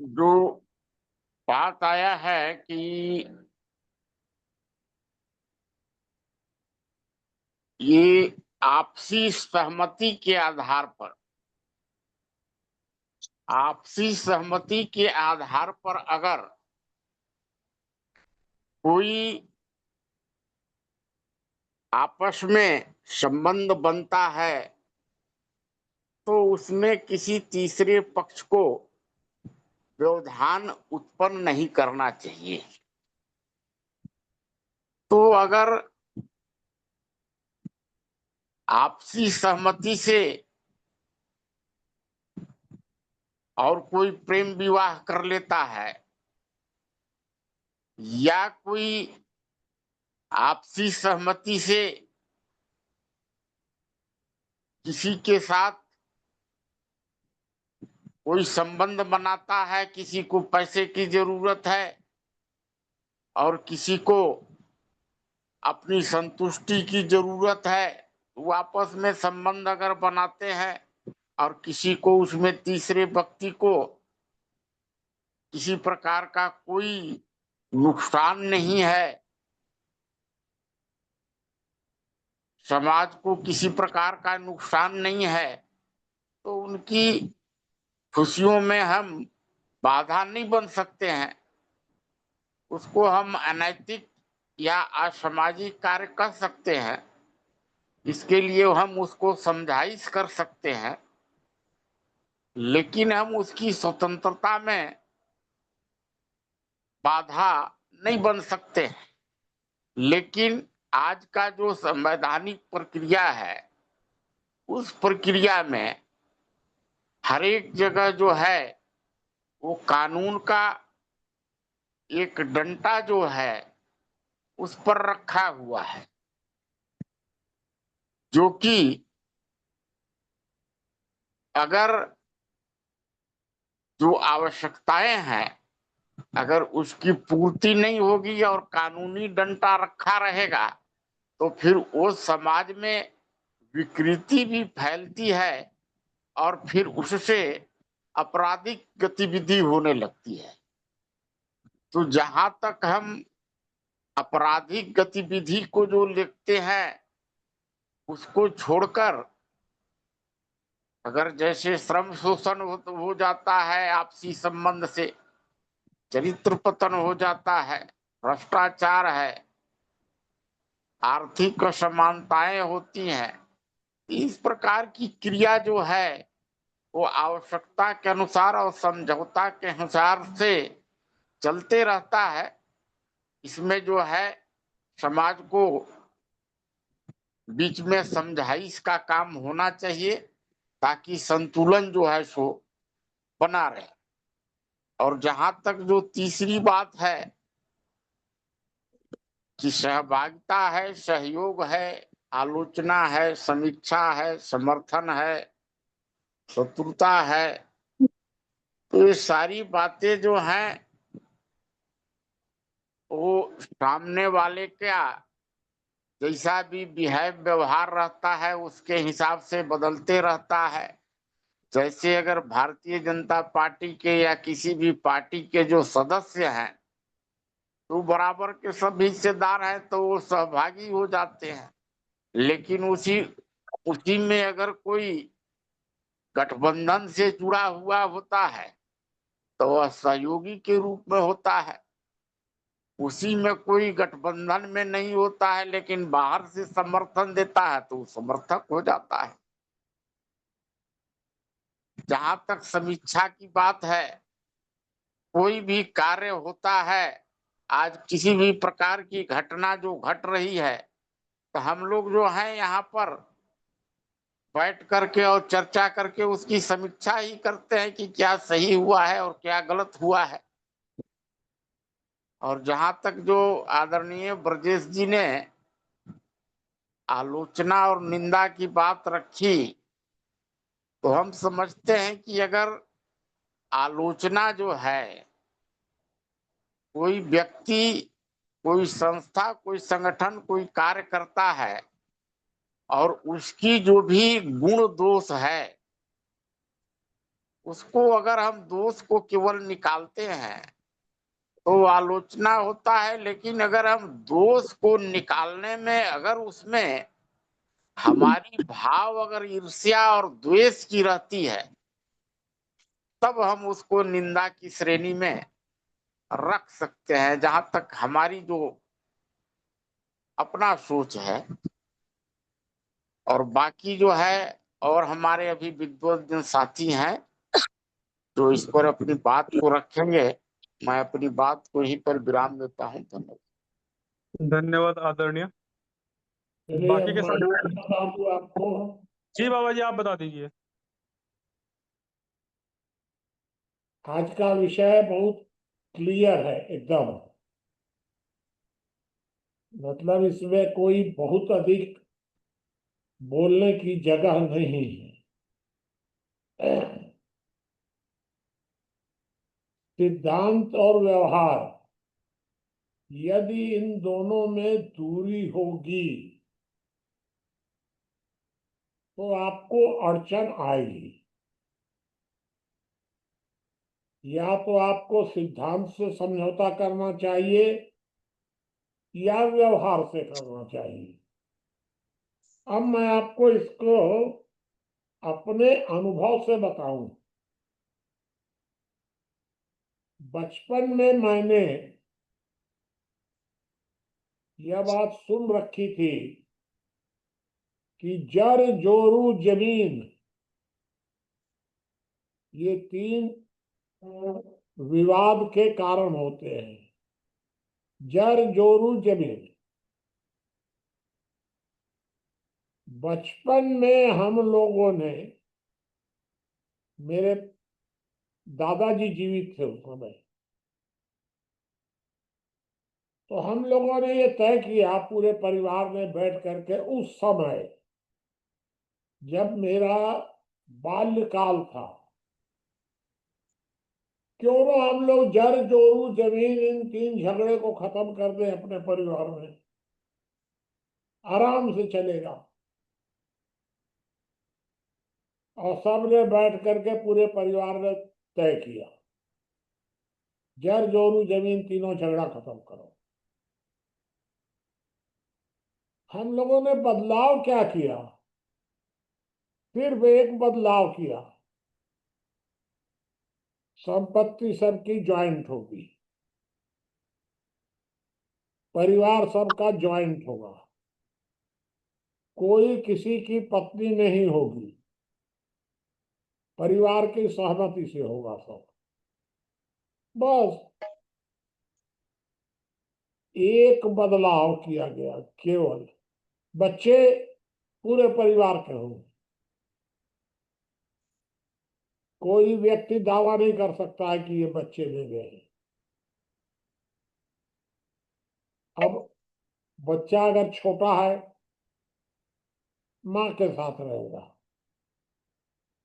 जो बात आया है कि ये आपसी सहमति के आधार पर, आपसी सहमति के आधार पर अगर कोई आपस में संबंध बनता है तो उसमें किसी तीसरे पक्ष को व्यवधान उत्पन्न नहीं करना चाहिए। तो अगर आपसी सहमति से और कोई प्रेम विवाह कर लेता है या कोई आपसी सहमति से किसी के साथ कोई संबंध बनाता है, किसी को पैसे की जरूरत है और किसी को अपनी संतुष्टि की जरूरत है, वो आपस में संबंध अगर बनाते हैं और किसी को उसमें तीसरे व्यक्ति को किसी प्रकार का कोई नुकसान नहीं है, समाज को किसी प्रकार का नुकसान नहीं है, तो उनकी खुशियों में हम बाधा नहीं बन सकते हैं। उसको हम अनैतिक या असामाजिक कार्य कर सकते हैं। इसके लिए हम उसको समझाइश कर सकते हैं, लेकिन हम उसकी स्वतंत्रता में बाधा नहीं बन सकते हैं। लेकिन आज का जो संवैधानिक प्रक्रिया है, उस प्रक्रिया में हर एक जगह जो है वो कानून का एक डंडा जो है उस पर रखा हुआ है, जो कि अगर जो आवश्यकताएं हैं अगर उसकी पूर्ति नहीं होगी और कानूनी डंडा रखा रहेगा तो फिर वो समाज में विकृति भी फैलती है और फिर उससे आपराधिक गतिविधि होने लगती है। तो जहां तक हम आपराधिक गतिविधि को जो लिखते हैं उसको छोड़कर अगर जैसे श्रम शोषण हो जाता है, आपसी संबंध से चरित्र पतन हो जाता है, भ्रष्टाचार है, आर्थिक असमानताएं होती हैं, इस प्रकार की क्रिया जो है वो आवश्यकता के अनुसार और समझौता के अनुसार से चलते रहता है। इसमें जो है समाज को बीच में समझाइश का काम होना चाहिए ताकि संतुलन जो है सो बना रहे। और जहां तक जो तीसरी बात है कि सहभागिता है, सहयोग है, आलोचना है, समीक्षा है, समर्थन है, शत्रुता है, तो ये सारी बातें जो हैं वो सामने वाले का जैसा भी व्यवहार रहता है उसके हिसाब से बदलते रहता है। जैसे अगर भारतीय जनता पार्टी के या किसी भी पार्टी के जो सदस्य हैं तो बराबर के सब हिस्सेदार हैं तो वो सहभागी हो जाते हैं, लेकिन उसी में अगर कोई गठबंधन से जुड़ा हुआ होता है तो वह सहयोगी के रूप में होता है। उसी में कोई गठबंधन में नहीं होता है लेकिन बाहर से समर्थन देता है तो समर्थक हो जाता है। जहां तक समीक्षा की बात है, कोई भी कार्य होता है, आज किसी भी प्रकार की घटना जो घट रही है तो हम लोग जो है यहाँ पर बैठ करके और चर्चा करके उसकी समीक्षा ही करते हैं कि क्या सही हुआ है और क्या गलत हुआ है। और जहां तक जो आदरणीय ब्रजेश जी ने आलोचना और निंदा की बात रखी, तो हम समझते हैं कि अगर आलोचना जो है कोई व्यक्ति, कोई संस्था, कोई संगठन कोई कार्य करता है और उसकी जो भी गुण दोष है उसको अगर हम दोष को केवल निकालते हैं तो आलोचना होता है। लेकिन अगर हम दोष को निकालने में अगर उसमें हमारी भाव अगर ईर्ष्या और द्वेष की रहती है तब हम उसको निंदा की श्रेणी में रख सकते हैं। जहां तक हमारी जो अपना सोच है और बाकी जो है और हमारे अभी विद्वत साथी हैं जो इस पर अपनी बात को रखेंगे, मैं अपनी बात को यहीं पर विराम देता हूं। धन्यवाद। धन्यवाद आदरणीय। चलिए बाकी अब के मैं सब बता दूं आपको। जी बाबा जी आप बता दीजिए। आज का विषय बहुत क्लियर है एकदम, मतलब इसमें कोई बहुत अधिक बोलने की जगह नहीं है। सिद्धांत और व्यवहार, यदि इन दोनों में दूरी होगी तो आपको अड़चन आएगी। या तो आपको सिद्धांत से समझौता करना चाहिए या व्यवहार से करना चाहिए। अब मैं आपको इसको अपने अनुभव से बताऊं। बचपन में मैंने यह बात सुन रखी थी कि जड़ जोरू जमीन, ये तीन विवाद के कारण होते हैं। जड़ जोरू जमीन। बचपन में हम लोगों ने, मेरे दादाजी जीवित थे उस समय, तो हम लोगों ने ये तय किया पूरे परिवार में बैठ करके, उस समय जब मेरा बाल्यकाल था, क्यों ना हम लोग जड़ जोरू जमीन इन तीन झगड़े को खत्म कर दें अपने परिवार में, आराम से चलेगा। और सबने बैठ करके पूरे परिवार ने तय किया, जड़ जोरू जमीन तीनों झगड़ा खत्म करो। हम लोगों ने बदलाव क्या किया? सिर्फ एक बदलाव किया, संपत्ति सबकी ज्वाइंट होगी, परिवार सबका ज्वाइंट होगा, कोई किसी की पत्नी नहीं होगी, परिवार की सहमति से होगा सब। बस एक बदलाव किया गया, केवल बच्चे पूरे परिवार के होंगे। कोई व्यक्ति दावा नहीं कर सकता है कि ये बच्चे मेरे हैं। अब बच्चा अगर छोटा है, मां के साथ रहेगा।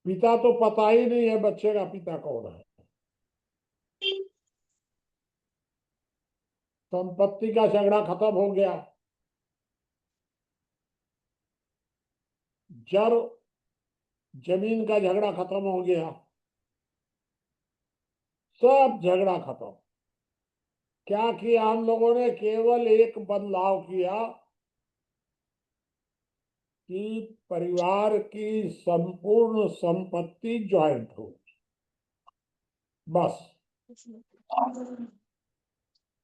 पिता तो पता ही नहीं है बच्चे का पिता कौन है। संपत्ति का झगड़ा खत्म हो गया, जड़ जमीन का झगड़ा खत्म हो गया, सब झगड़ा खत्म। क्या किया हम लोगों ने? केवल एक बदलाव किया कि परिवार की संपूर्ण संपत्ति ज्वाइंट हो। बस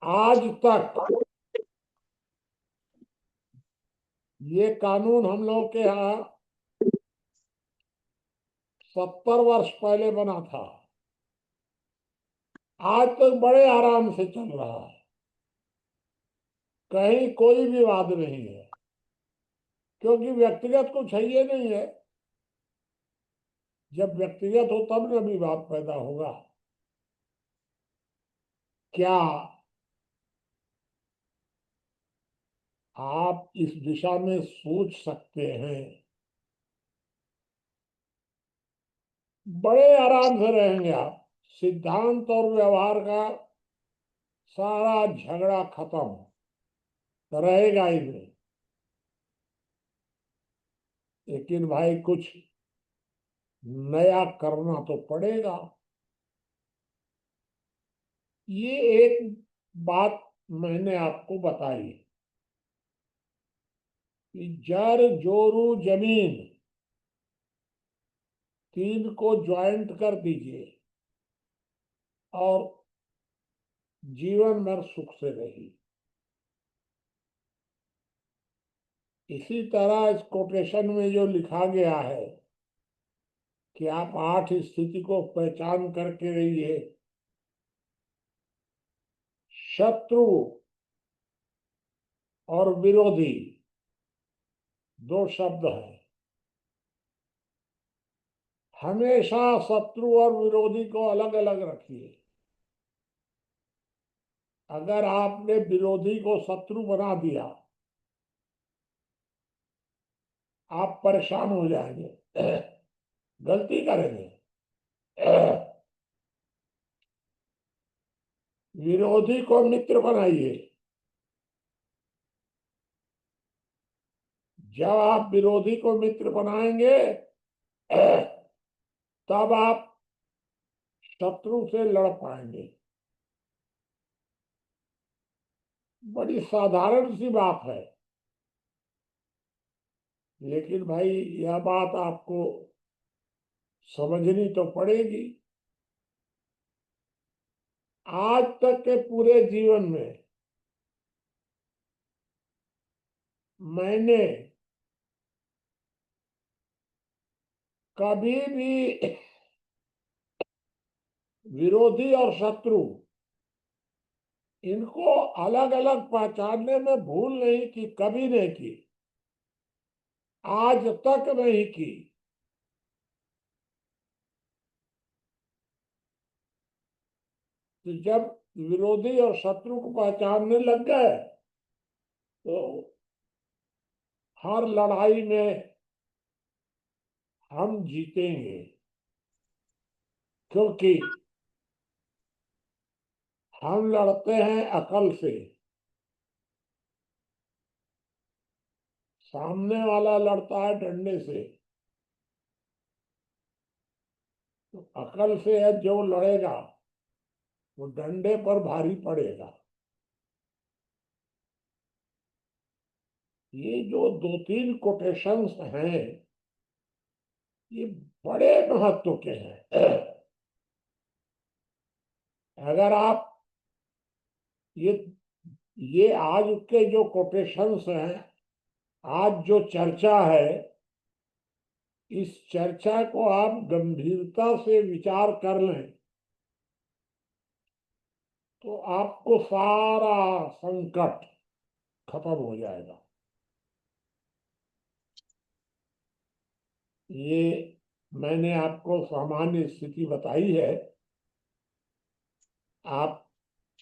आज तक ये कानून हम लोग के यहाँ 70 वर्ष पहले बना था, आज तक बड़े आराम से चल रहा है, कहीं कोई विवाद नहीं है, क्योंकि व्यक्तिगत कुछ है ये नहीं है। जब व्यक्तिगत हो तब न विवाद पैदा होगा। क्या आप इस दिशा में सोच सकते हैं? बड़े आराम से रहेंगे आप। सिद्धांत और व्यवहार का सारा झगड़ा खत्म रहेगा ही नहीं। लेकिन भाई कुछ नया करना तो पड़ेगा। ये एक बात मैंने आपको बताई कि जड़ जोरू जमीन तीन को ज्वाइंट कर दीजिए और जीवन भर सुख से रहिए। इसी तरह इस कोटेशन में जो लिखा गया है कि आप 8 स्थिति को पहचान करके रहिए। शत्रु और विरोधी दो शब्द हैं। हमेशा शत्रु और विरोधी को अलग अलग रखिए। अगर आपने विरोधी को शत्रु बना दिया, आप परेशान हो जाएंगे, गलती करेंगे। विरोधी को मित्र बनाइए। जब आप विरोधी को मित्र बनाएंगे, तब आप शत्रु से लड़ पाएंगे। बड़ी साधारण सी बात है, लेकिन भाई यह बात आपको समझनी तो पड़ेगी। आज तक के पूरे जीवन में मैंने कभी भी विरोधी और शत्रु इनको अलग अलग पहचानने में भूल नहीं की, कभी नहीं की, आज तक नहीं की। तो जब विरोधी और शत्रु को पहचानने लग गए तो हर लड़ाई में हम जीतेंगे, क्योंकि हम लड़ते हैं अकल से, सामने वाला लड़ता है डंडे से। तो अकल से जो लड़ेगा वो डंडे पर भारी पड़ेगा। ये जो दो तीन कोटेशंस हैं, ये बड़े महत्व के हैं। अगर आप ये आज के जो कोटेशंस हैं, आज जो चर्चा है, इस चर्चा को आप गंभीरता से विचार कर लें तो आपको सारा संकट खत्म हो जाएगा। ये मैंने आपको सामान्य स्थिति बताई है। आप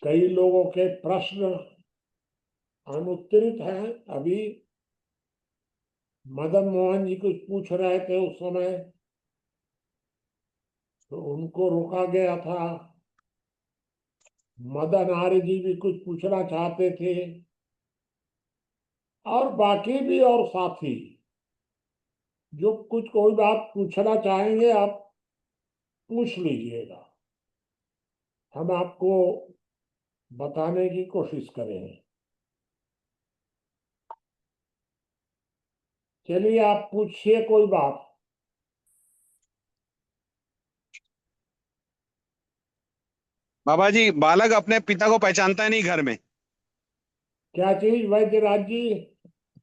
कई लोगों के प्रश्न अनुत्तरित हैं। अभी मदन मोहन जी कुछ पूछ रहे थे उस समय, तो उनको रोका गया था। मदन आर्य जी भी कुछ पूछना चाहते थे, और बाकी भी और साथी जो कुछ कोई बात पूछना चाहेंगे, आप पूछ लीजिएगा, हम आपको बताने की कोशिश करेंगे। चलिए, आप पूछिए कोई बात। बाबा जी, बालक अपने पिता को पहचानता है नहीं घर में। क्या चीज वैद्यराज जी?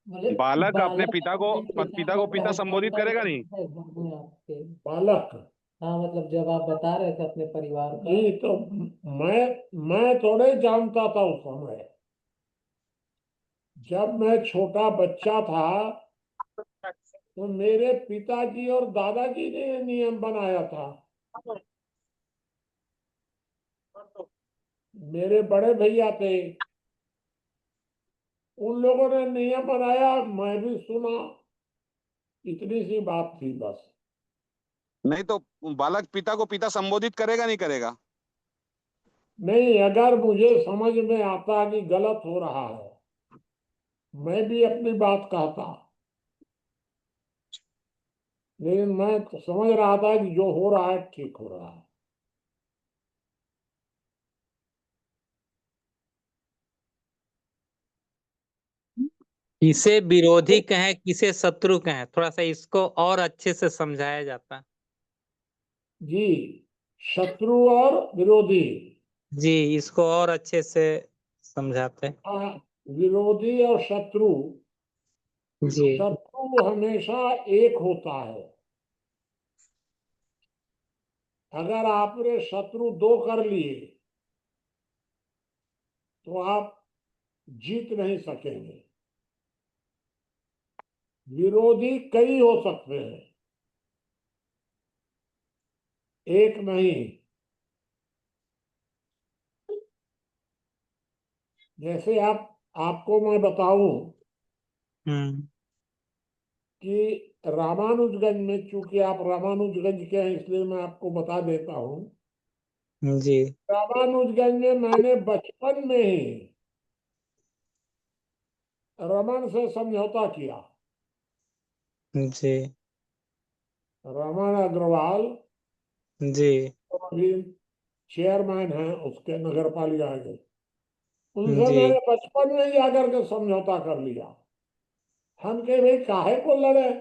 बालक अपने बालक पिता को अपने पिता को पिता संबोधित पहचानता करेगा नहीं। है घर में आपके। बालक? हाँ, मतलब जब आप बता रहे थे अपने परिवार का। जी, तो मैं थोड़े जानता था उस समय। जब मैं छोटा बच्चा था तो मेरे पिताजी और दादाजी ने ये नियम बनाया था। मेरे बड़े भैया थे, उन लोगों ने नियम बनाया, मैं भी सुना। इतनी सी बात थी बस। नहीं तो बालक पिता को पिता संबोधित करेगा नहीं करेगा। नहीं, अगर मुझे समझ में आता कि गलत हो रहा है, मैं भी अपनी बात कहता, लेकिन मैं तो समझ रहा था कि जो हो रहा है ठीक हो रहा है। किसे विरोधी कहें किसे शत्रु कहें, थोड़ा सा इसको और अच्छे से समझाया जाता। जी, शत्रु और विरोधी। जी, इसको और अच्छे से समझाते। विरोधी और शत्रु, जी शत्रु हमेशा एक होता है। अगर आपने शत्रु दो कर लिए तो आप जीत नहीं सकेंगे। विरोधी कई हो सकते हैं, एक नहीं। जैसे आपको मैं बताऊं हम्म। कि रामानुजगंज में, चूंकि आप रामानुजगंज के हैं इसलिए मैं आपको बता देता हूं। जी। रामानुजगंज में मैंने बचपन में ही रमन से समझौता किया। जी। रमन अग्रवाल जी। तो अभी चेयरमैन हैं उसके नगर पालिका के। उनसे जी। मैंने बचपन में ही आकर के समझौता कर लिया। हम कहे भाई काहे को लड़े,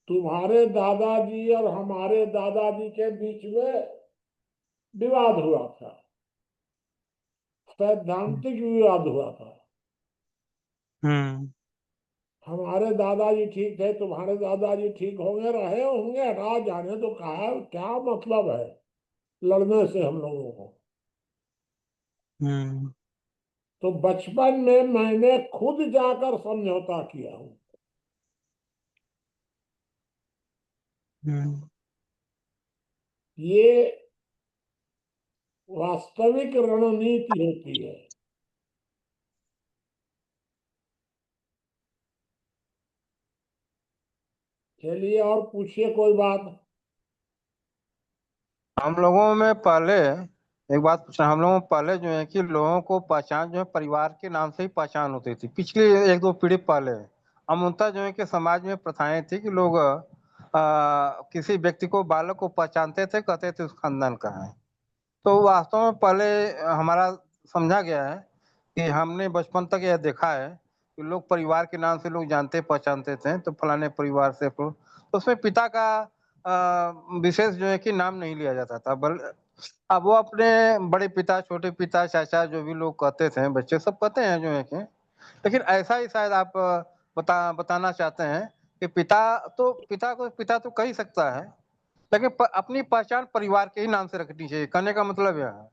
तुम्हारे दादाजी और हमारे दादाजी के बीच में विवाद हुआ था, सैद्धांतिक विवाद हुआ था। हम्म। हमारे दादाजी ठीक थे, तुम्हारे दादाजी ठीक होंगे, रहे होंगे, हटा जाने तो कहा, क्या मतलब है लड़ने से हम लोगों को। हम्म। तो बचपन में मैंने खुद जाकर समझौता किया हूं। हम्म। ये वास्तविक रणनीति होती है। चलिए और पूछिए कोई बात। हम लोगों में पहले एक बात पूछना, हम लोगों में पहले जो है कि लोगों को पहचान जो है परिवार के नाम से ही पहचान होती थी, पिछली एक दो पीढ़ी पहले। अमूमतः जो है कि समाज में प्रथाएं थी कि लोग किसी व्यक्ति को, बालक को पहचानते थे, कहते थे उस खानदान का है। तो वास्तव में पहले हमारा समझा गया है कि हमने बचपन तक यह देखा है कि लोग परिवार के नाम से लोग जानते पहचानते थे, तो फलाने परिवार से तो उसमें पिता का विशेष जो है कि नाम नहीं लिया जाता था। अब वो अपने बड़े पिता, छोटे पिता, चाचा, जो भी लोग कहते थे, बच्चे सब कहते हैं जो है कि, लेकिन ऐसा ही शायद आप बताना चाहते हैं कि पिता तो कह ही सकता है, लेकिन अपनी पहचान परिवार के ही नाम से रखनी चाहिए, कहने का मतलब यह है।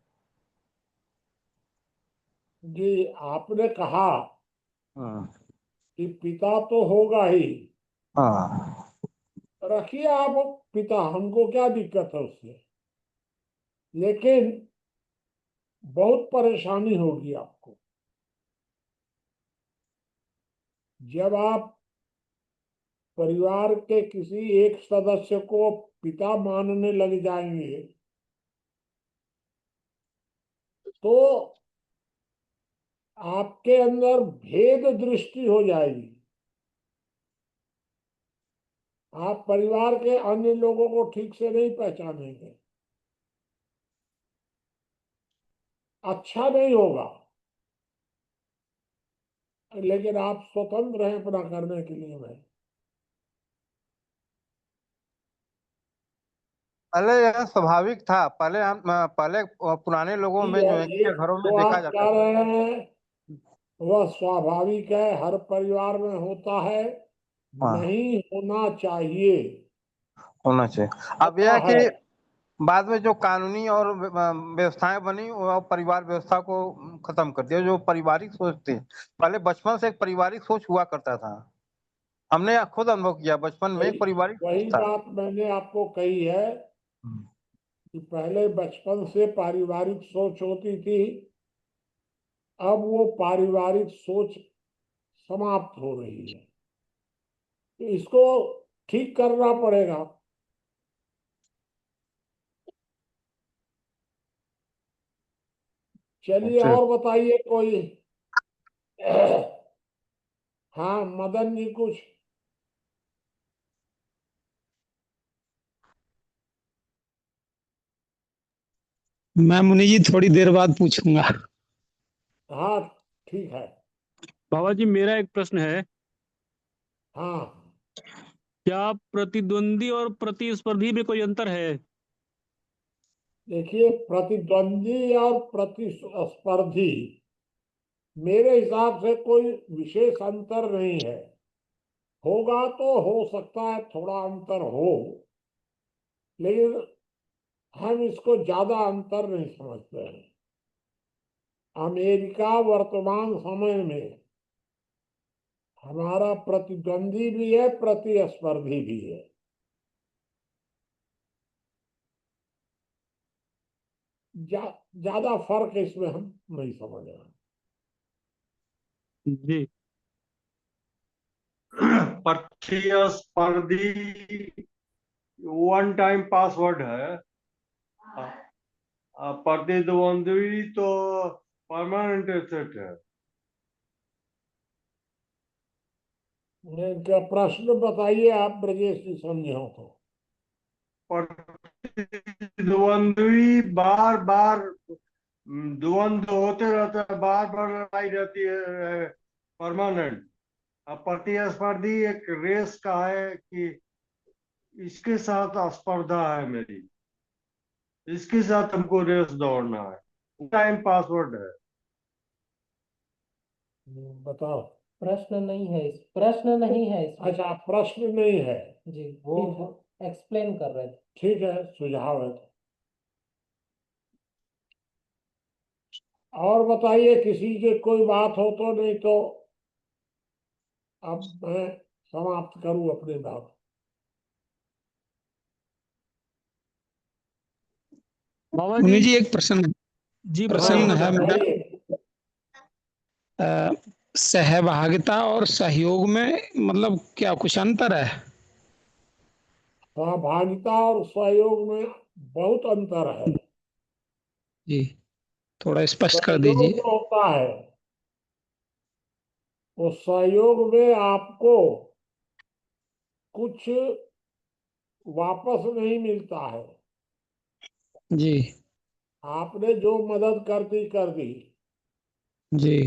जी, आपने कहा हाँ। कि पिता तो होगा ही, हाँ। रखिए आप पिता, हमको क्या दिक्कत है उससे। लेकिन बहुत परेशानी होगी आपको जब आप परिवार के किसी एक सदस्य को पिता मानने लग जाएंगे। तो आपके अंदर भेद दृष्टि हो जाएगी। आप परिवार के अन्य लोगों को ठीक से नहीं पहचानेंगे, अच्छा नहीं होगा। लेकिन आप स्वतंत्र हैं अपना करने के लिए। मैं पहले यह स्वाभाविक था, पहले पुराने लोगों में जो है कि एक घरों में जो देखा आप जाता कह था। रहे हैं वह स्वाभाविक है, हर परिवार में होता है, हाँ, नहीं होना चाहिए। होना चाहिए। अब यह होता है है। कि बाद में जो कानूनी और व्यवस्थाएं बनी, वो परिवार व्यवस्था को खत्म कर दिया। जो पारिवारिक सोच थी, पहले बचपन से एक पारिवारिक सोच हुआ करता था। हमने खुद अनुभव किया, बचपन में वही एक पारिवारिक सोच वही था। बात मैंने आपको कही है कि पहले बचपन से पारिवारिक सोच होती थी, अब वो पारिवारिक सोच समाप्त हो रही है। तो इसको ठीक करना पड़ेगा। चलिए अच्छा, और बताइए कोई। हाँ मदन जी कुछ। मैं मुनि जी थोड़ी देर बाद पूछूंगा। हाँ ठीक है। बाबा जी, मेरा एक प्रश्न है। हाँ क्या प्रतिद्वंदी और प्रतिस्पर्धी में कोई अंतर है? देखिए, प्रतिद्वंदी और प्रतिस्पर्धी मेरे हिसाब से कोई विशेष अंतर नहीं है। होगा तो हो सकता है थोड़ा अंतर हो, लेकिन हम इसको ज्यादा अंतर नहीं समझते हैं। अमेरिका वर्तमान समय में हमारा प्रतिद्वंदी भी है, प्रतिस्पर्धी भी है। ज्यादा फर्क इसमें हम नहीं समझ रहे। जी प्रतिस्पर्धी वन टाइम पासवर्ड है, प्रतिद्वंद्वी तो परमानेंट एसेट है। इनका प्रश्न बताइए आप ब्रजेश जी, समझे हो तो। प्रतिद्वंद्वी बार बार द्वंद्व होते रहता है, बार बार लड़ाई रहती है, परमानेंट। अब प्रतिस्पर्धी एक रेस का है कि इसके साथ स्पर्धा है मेरी, इसके साथ हमको रेस दौड़ना है, टाइम पासवर्ड है। बताओ। प्रश्न नहीं है इसमें। अच्छा, प्रश्न नहीं है जी, वो एक्सप्लेन कर रहे थे। ठीक है, सुझाव है। और बताइए, किसी की कोई बात हो तो, नहीं तो अब मैं समाप्त करूं अपनी बात। बाबा मुनि जी। जी एक प्रश्न जी प्रश्न है मेरा। बताइए। सहभागिता और सहयोग में मतलब क्या कुछ अंतर है? सहभागिता और सहयोग में बहुत अंतर है। जी, थोड़ा स्पष्ट कर सहयोग दीजिए। जो होता है, वो सहयोग में आपको कुछ वापस नहीं मिलता है। जी आपने जो मदद कर दी, जी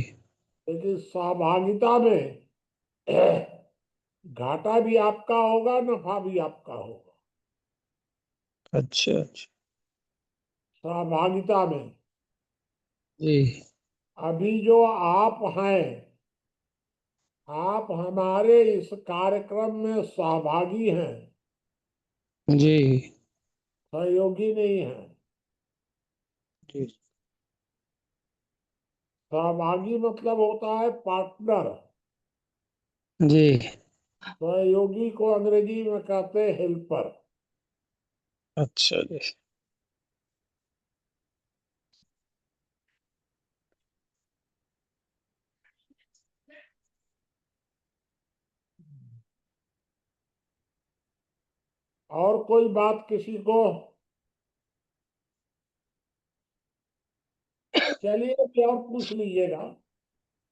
लेकिन सहभागिता में घाटा भी आपका होगा, नफा भी आपका होगा। अच्छा अच्छा। सहभागिता में जी अभी जो आप हैं, आप हमारे इस कार्यक्रम में सहभागी हैं, जी सहयोगी नहीं हैं। जी सहभागी मतलब होता है पार्टनर। जी सहयोगी को अंग्रेजी में कहते हैं हेल्पर। अच्छा जी। और कोई बात किसी को? चलिए, अभी और पूछ लीजिएगा,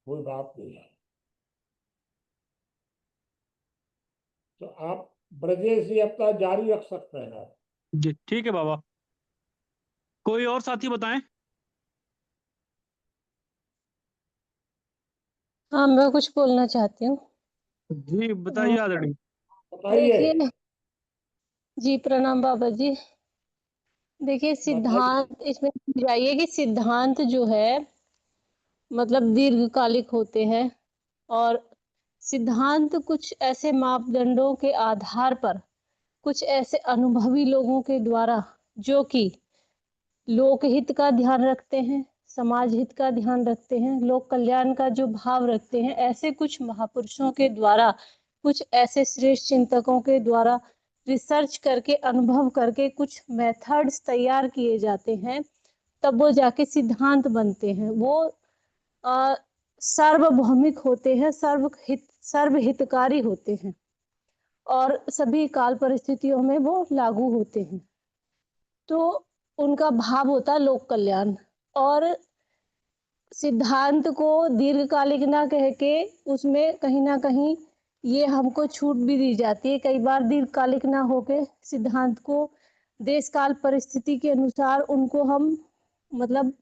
कोई बात नहीं है। तो आप ब्रजेश जी अपना जारी रख सकते हैं। जी ठीक है बाबा। कोई और साथी बताएं। हाँ, मैं कुछ बोलना चाहती हूँ। जी बताइए आदरणीय। बताइए। देखिए जी, प्रणाम बाबा जी। देखिए, बताइए। सिद्धांत इसमें समझाइए कि सिद्धांत जो है मतलब दीर्घकालिक होते हैं, और सिद्धांत कुछ ऐसे मापदंडों के आधार पर कुछ ऐसे अनुभवी लोगों के द्वारा, जो कि लोकहित का ध्यान रखते हैं, समाज हित का ध्यान रखते हैं, लोक कल्याण का जो भाव रखते हैं, ऐसे कुछ महापुरुषों के द्वारा, कुछ ऐसे श्रेष्ठ चिंतकों के द्वारा रिसर्च करके, अनुभव करके कुछ मेथड्स तैयार किए जाते हैं, तब वो जाके सिद्धांत बनते हैं। वो सार्वभौमिक होते हैं, सर्वहितकारी होते हैं, और सभी काल परिस्थितियों में वो लागू होते हैं। तो उनका भाव होता है लोक कल्याण। और सिद्धांत को दीर्घकालिक ना कह के उसमें कहीं ना कहीं ये हमको छूट भी दी जाती है, कई बार दीर्घकालिक ना होके सिद्धांत को देश काल परिस्थिति के अनुसार उनको हम मतलब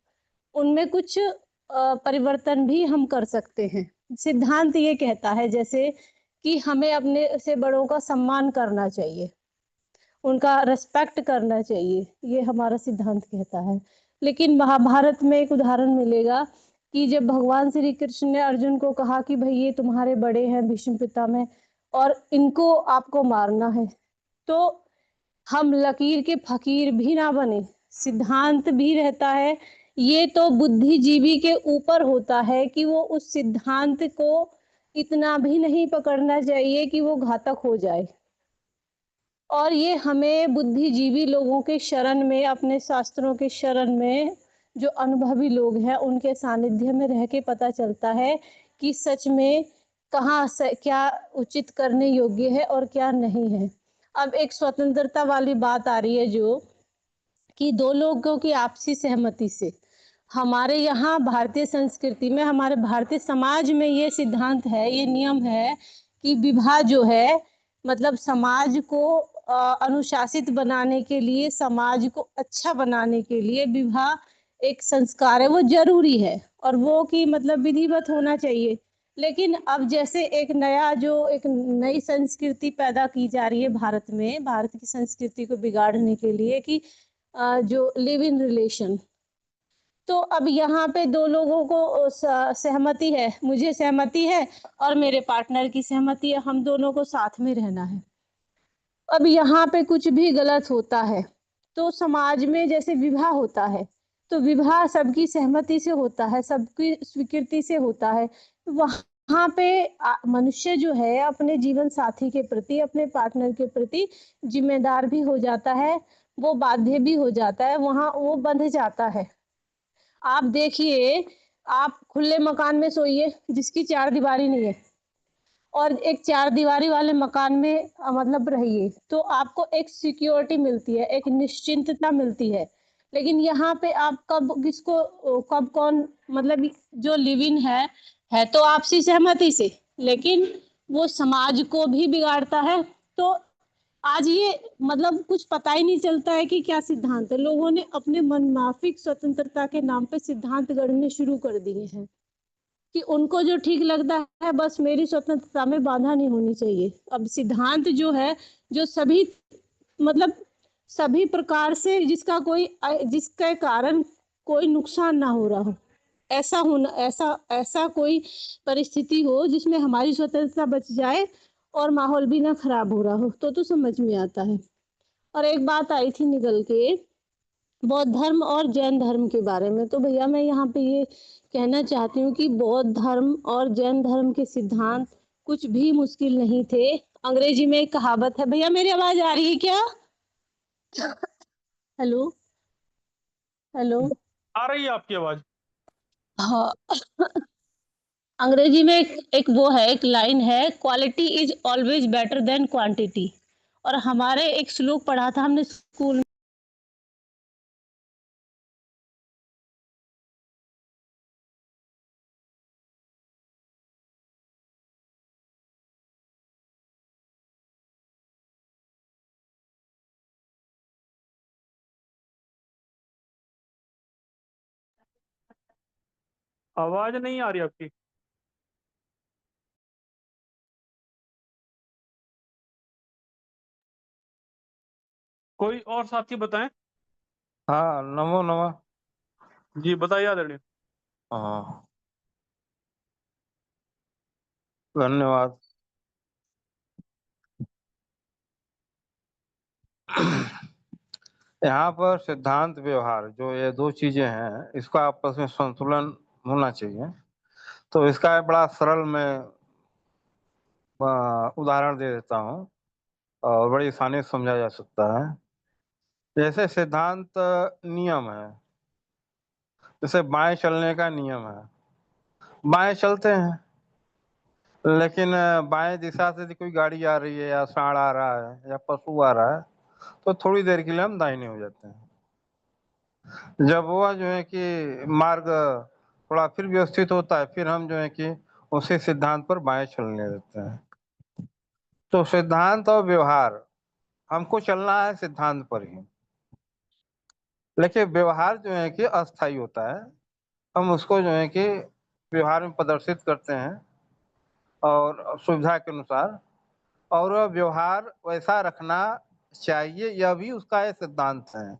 उनमें कुछ परिवर्तन भी हम कर सकते हैं। सिद्धांत ये कहता है जैसे कि हमें अपने से बड़ों का सम्मान करना चाहिए, उनका रिस्पेक्ट करना चाहिए, ये हमारा सिद्धांत कहता है। लेकिन महाभारत में एक उदाहरण मिलेगा कि जब भगवान श्री कृष्ण ने अर्जुन को कहा कि भाई ये तुम्हारे बड़े हैं भीष्म पितामह और इनको आपको मारना है, तो हम लकीर के फकीर भी ना बने, सिद्धांत भी रहता है। ये तो बुद्धिजीवी के ऊपर होता है कि वो उस सिद्धांत को इतना भी नहीं पकड़ना चाहिए कि वो घातक हो जाए। और ये हमें बुद्धिजीवी लोगों के शरण में, अपने शास्त्रों के शरण में, जो अनुभवी लोग हैं उनके सानिध्य में रह के पता चलता है कि सच में कहाँ से क्या उचित करने योग्य है और क्या नहीं है। अब एक स्वतंत्रता वाली बात आ रही है जो कि दो लोगों की आपसी सहमति से, हमारे यहाँ भारतीय संस्कृति में, हमारे भारतीय समाज में ये सिद्धांत है, ये नियम है कि विवाह जो है मतलब समाज को अनुशासित बनाने के लिए, समाज को अच्छा बनाने के लिए विवाह एक संस्कार है, वो जरूरी है और वो कि मतलब विधिवत होना चाहिए। लेकिन अब जैसे एक नई संस्कृति पैदा की जा रही है भारत में, भारत की संस्कृति को बिगाड़ने के लिए, कि जो लिव इन रिलेशन, तो अब यहाँ पे दो लोगों को सहमति है, मुझे सहमति है और मेरे पार्टनर की सहमति है, हम दोनों को साथ में रहना है। अब यहाँ पे कुछ भी गलत होता है तो समाज में जैसे विवाह होता है तो विवाह सबकी सहमति से होता है, सबकी स्वीकृति से होता है। वहाँ पे मनुष्य जो है अपने जीवन साथी के प्रति, अपने पार्टनर के प्रति जिम्मेदार भी हो जाता है, वो बाध्य भी हो जाता है, वहाँ वो बंध जाता है। आप देखिए, आप खुले मकान में सोइए जिसकी चार दीवारी नहीं है और एक चार दीवारी वाले मकान में मतलब रहिए, तो आपको एक सिक्योरिटी मिलती है, एक निश्चिंतता मिलती है। लेकिन यहाँ पे आप कब कौन मतलब जो लिव इन है तो आपसी सहमति से, लेकिन वो समाज को भी बिगाड़ता है। तो आज ये मतलब कुछ पता ही नहीं चलता है कि क्या सिद्धांत है। लोगों ने अपने मनमाफिक स्वतंत्रता के नाम पे सिद्धांत गढ़ने शुरू कर दिए हैं कि उनको जो ठीक लगता है, बस मेरी स्वतंत्रता में बाधा नहीं होनी चाहिए। अब सिद्धांत जो है, जो सभी मतलब सभी प्रकार से जिसके कारण कोई नुकसान ना हो रहा हो, ऐसा कोई परिस्थिति हो जिसमें हमारी स्वतंत्रता बच जाए और माहौल भी ना खराब हो रहा हो, तो समझ में आता है। और एक बात आई थी निकल के बौद्ध धर्म और जैन धर्म के बारे में, तो भैया मैं यहाँ पे ये कहना चाहती हूँ कि बौद्ध धर्म और जैन धर्म के सिद्धांत कुछ भी मुश्किल नहीं थे। अंग्रेजी में एक कहावत है, भैया मेरी आवाज आ रही है क्या? हेलो हेलो, आ रही है आपकी आवाज। हाँ। अंग्रेजी में एक लाइन है, quality is always better than quantity. और हमारे एक श्लोक पढ़ा था हमने स्कूल में, आवाज नहीं आ रही आपकी। कोई और साथी बताएं। हाँ, नमो नमः। जी बताइए आदरणीय। हाँ, धन्यवाद। यहाँ पर सिद्धांत व्यवहार जो ये दो चीजें हैं, इसका आपस में संतुलन होना चाहिए। तो इसका एक बड़ा सरल मैं उदाहरण दे देता हूँ और बड़ी आसानी से समझा जा सकता है। जैसे सिद्धांत नियम है, जैसे बाएं चलने का नियम है, बाएं चलते हैं, लेकिन बाएं दिशा से कोई गाड़ी आ रही है या सांड आ रहा है या पशु आ रहा है तो थोड़ी देर के लिए हम दाहिने हो जाते हैं। जब वह जो है कि मार्ग थोड़ा फिर व्यवस्थित होता है, फिर हम जो है कि उसी सिद्धांत पर बाएं चलने देते हैं। तो सिद्धांत और व्यवहार, हमको चलना है सिद्धांत पर ही, लेकिन व्यवहार जो है कि अस्थायी होता है। हम उसको जो है कि व्यवहार में प्रदर्शित करते हैं और सुविधा के अनुसार, और वह व्यवहार वैसा रखना चाहिए, यह भी उसका एक सिद्धांत है।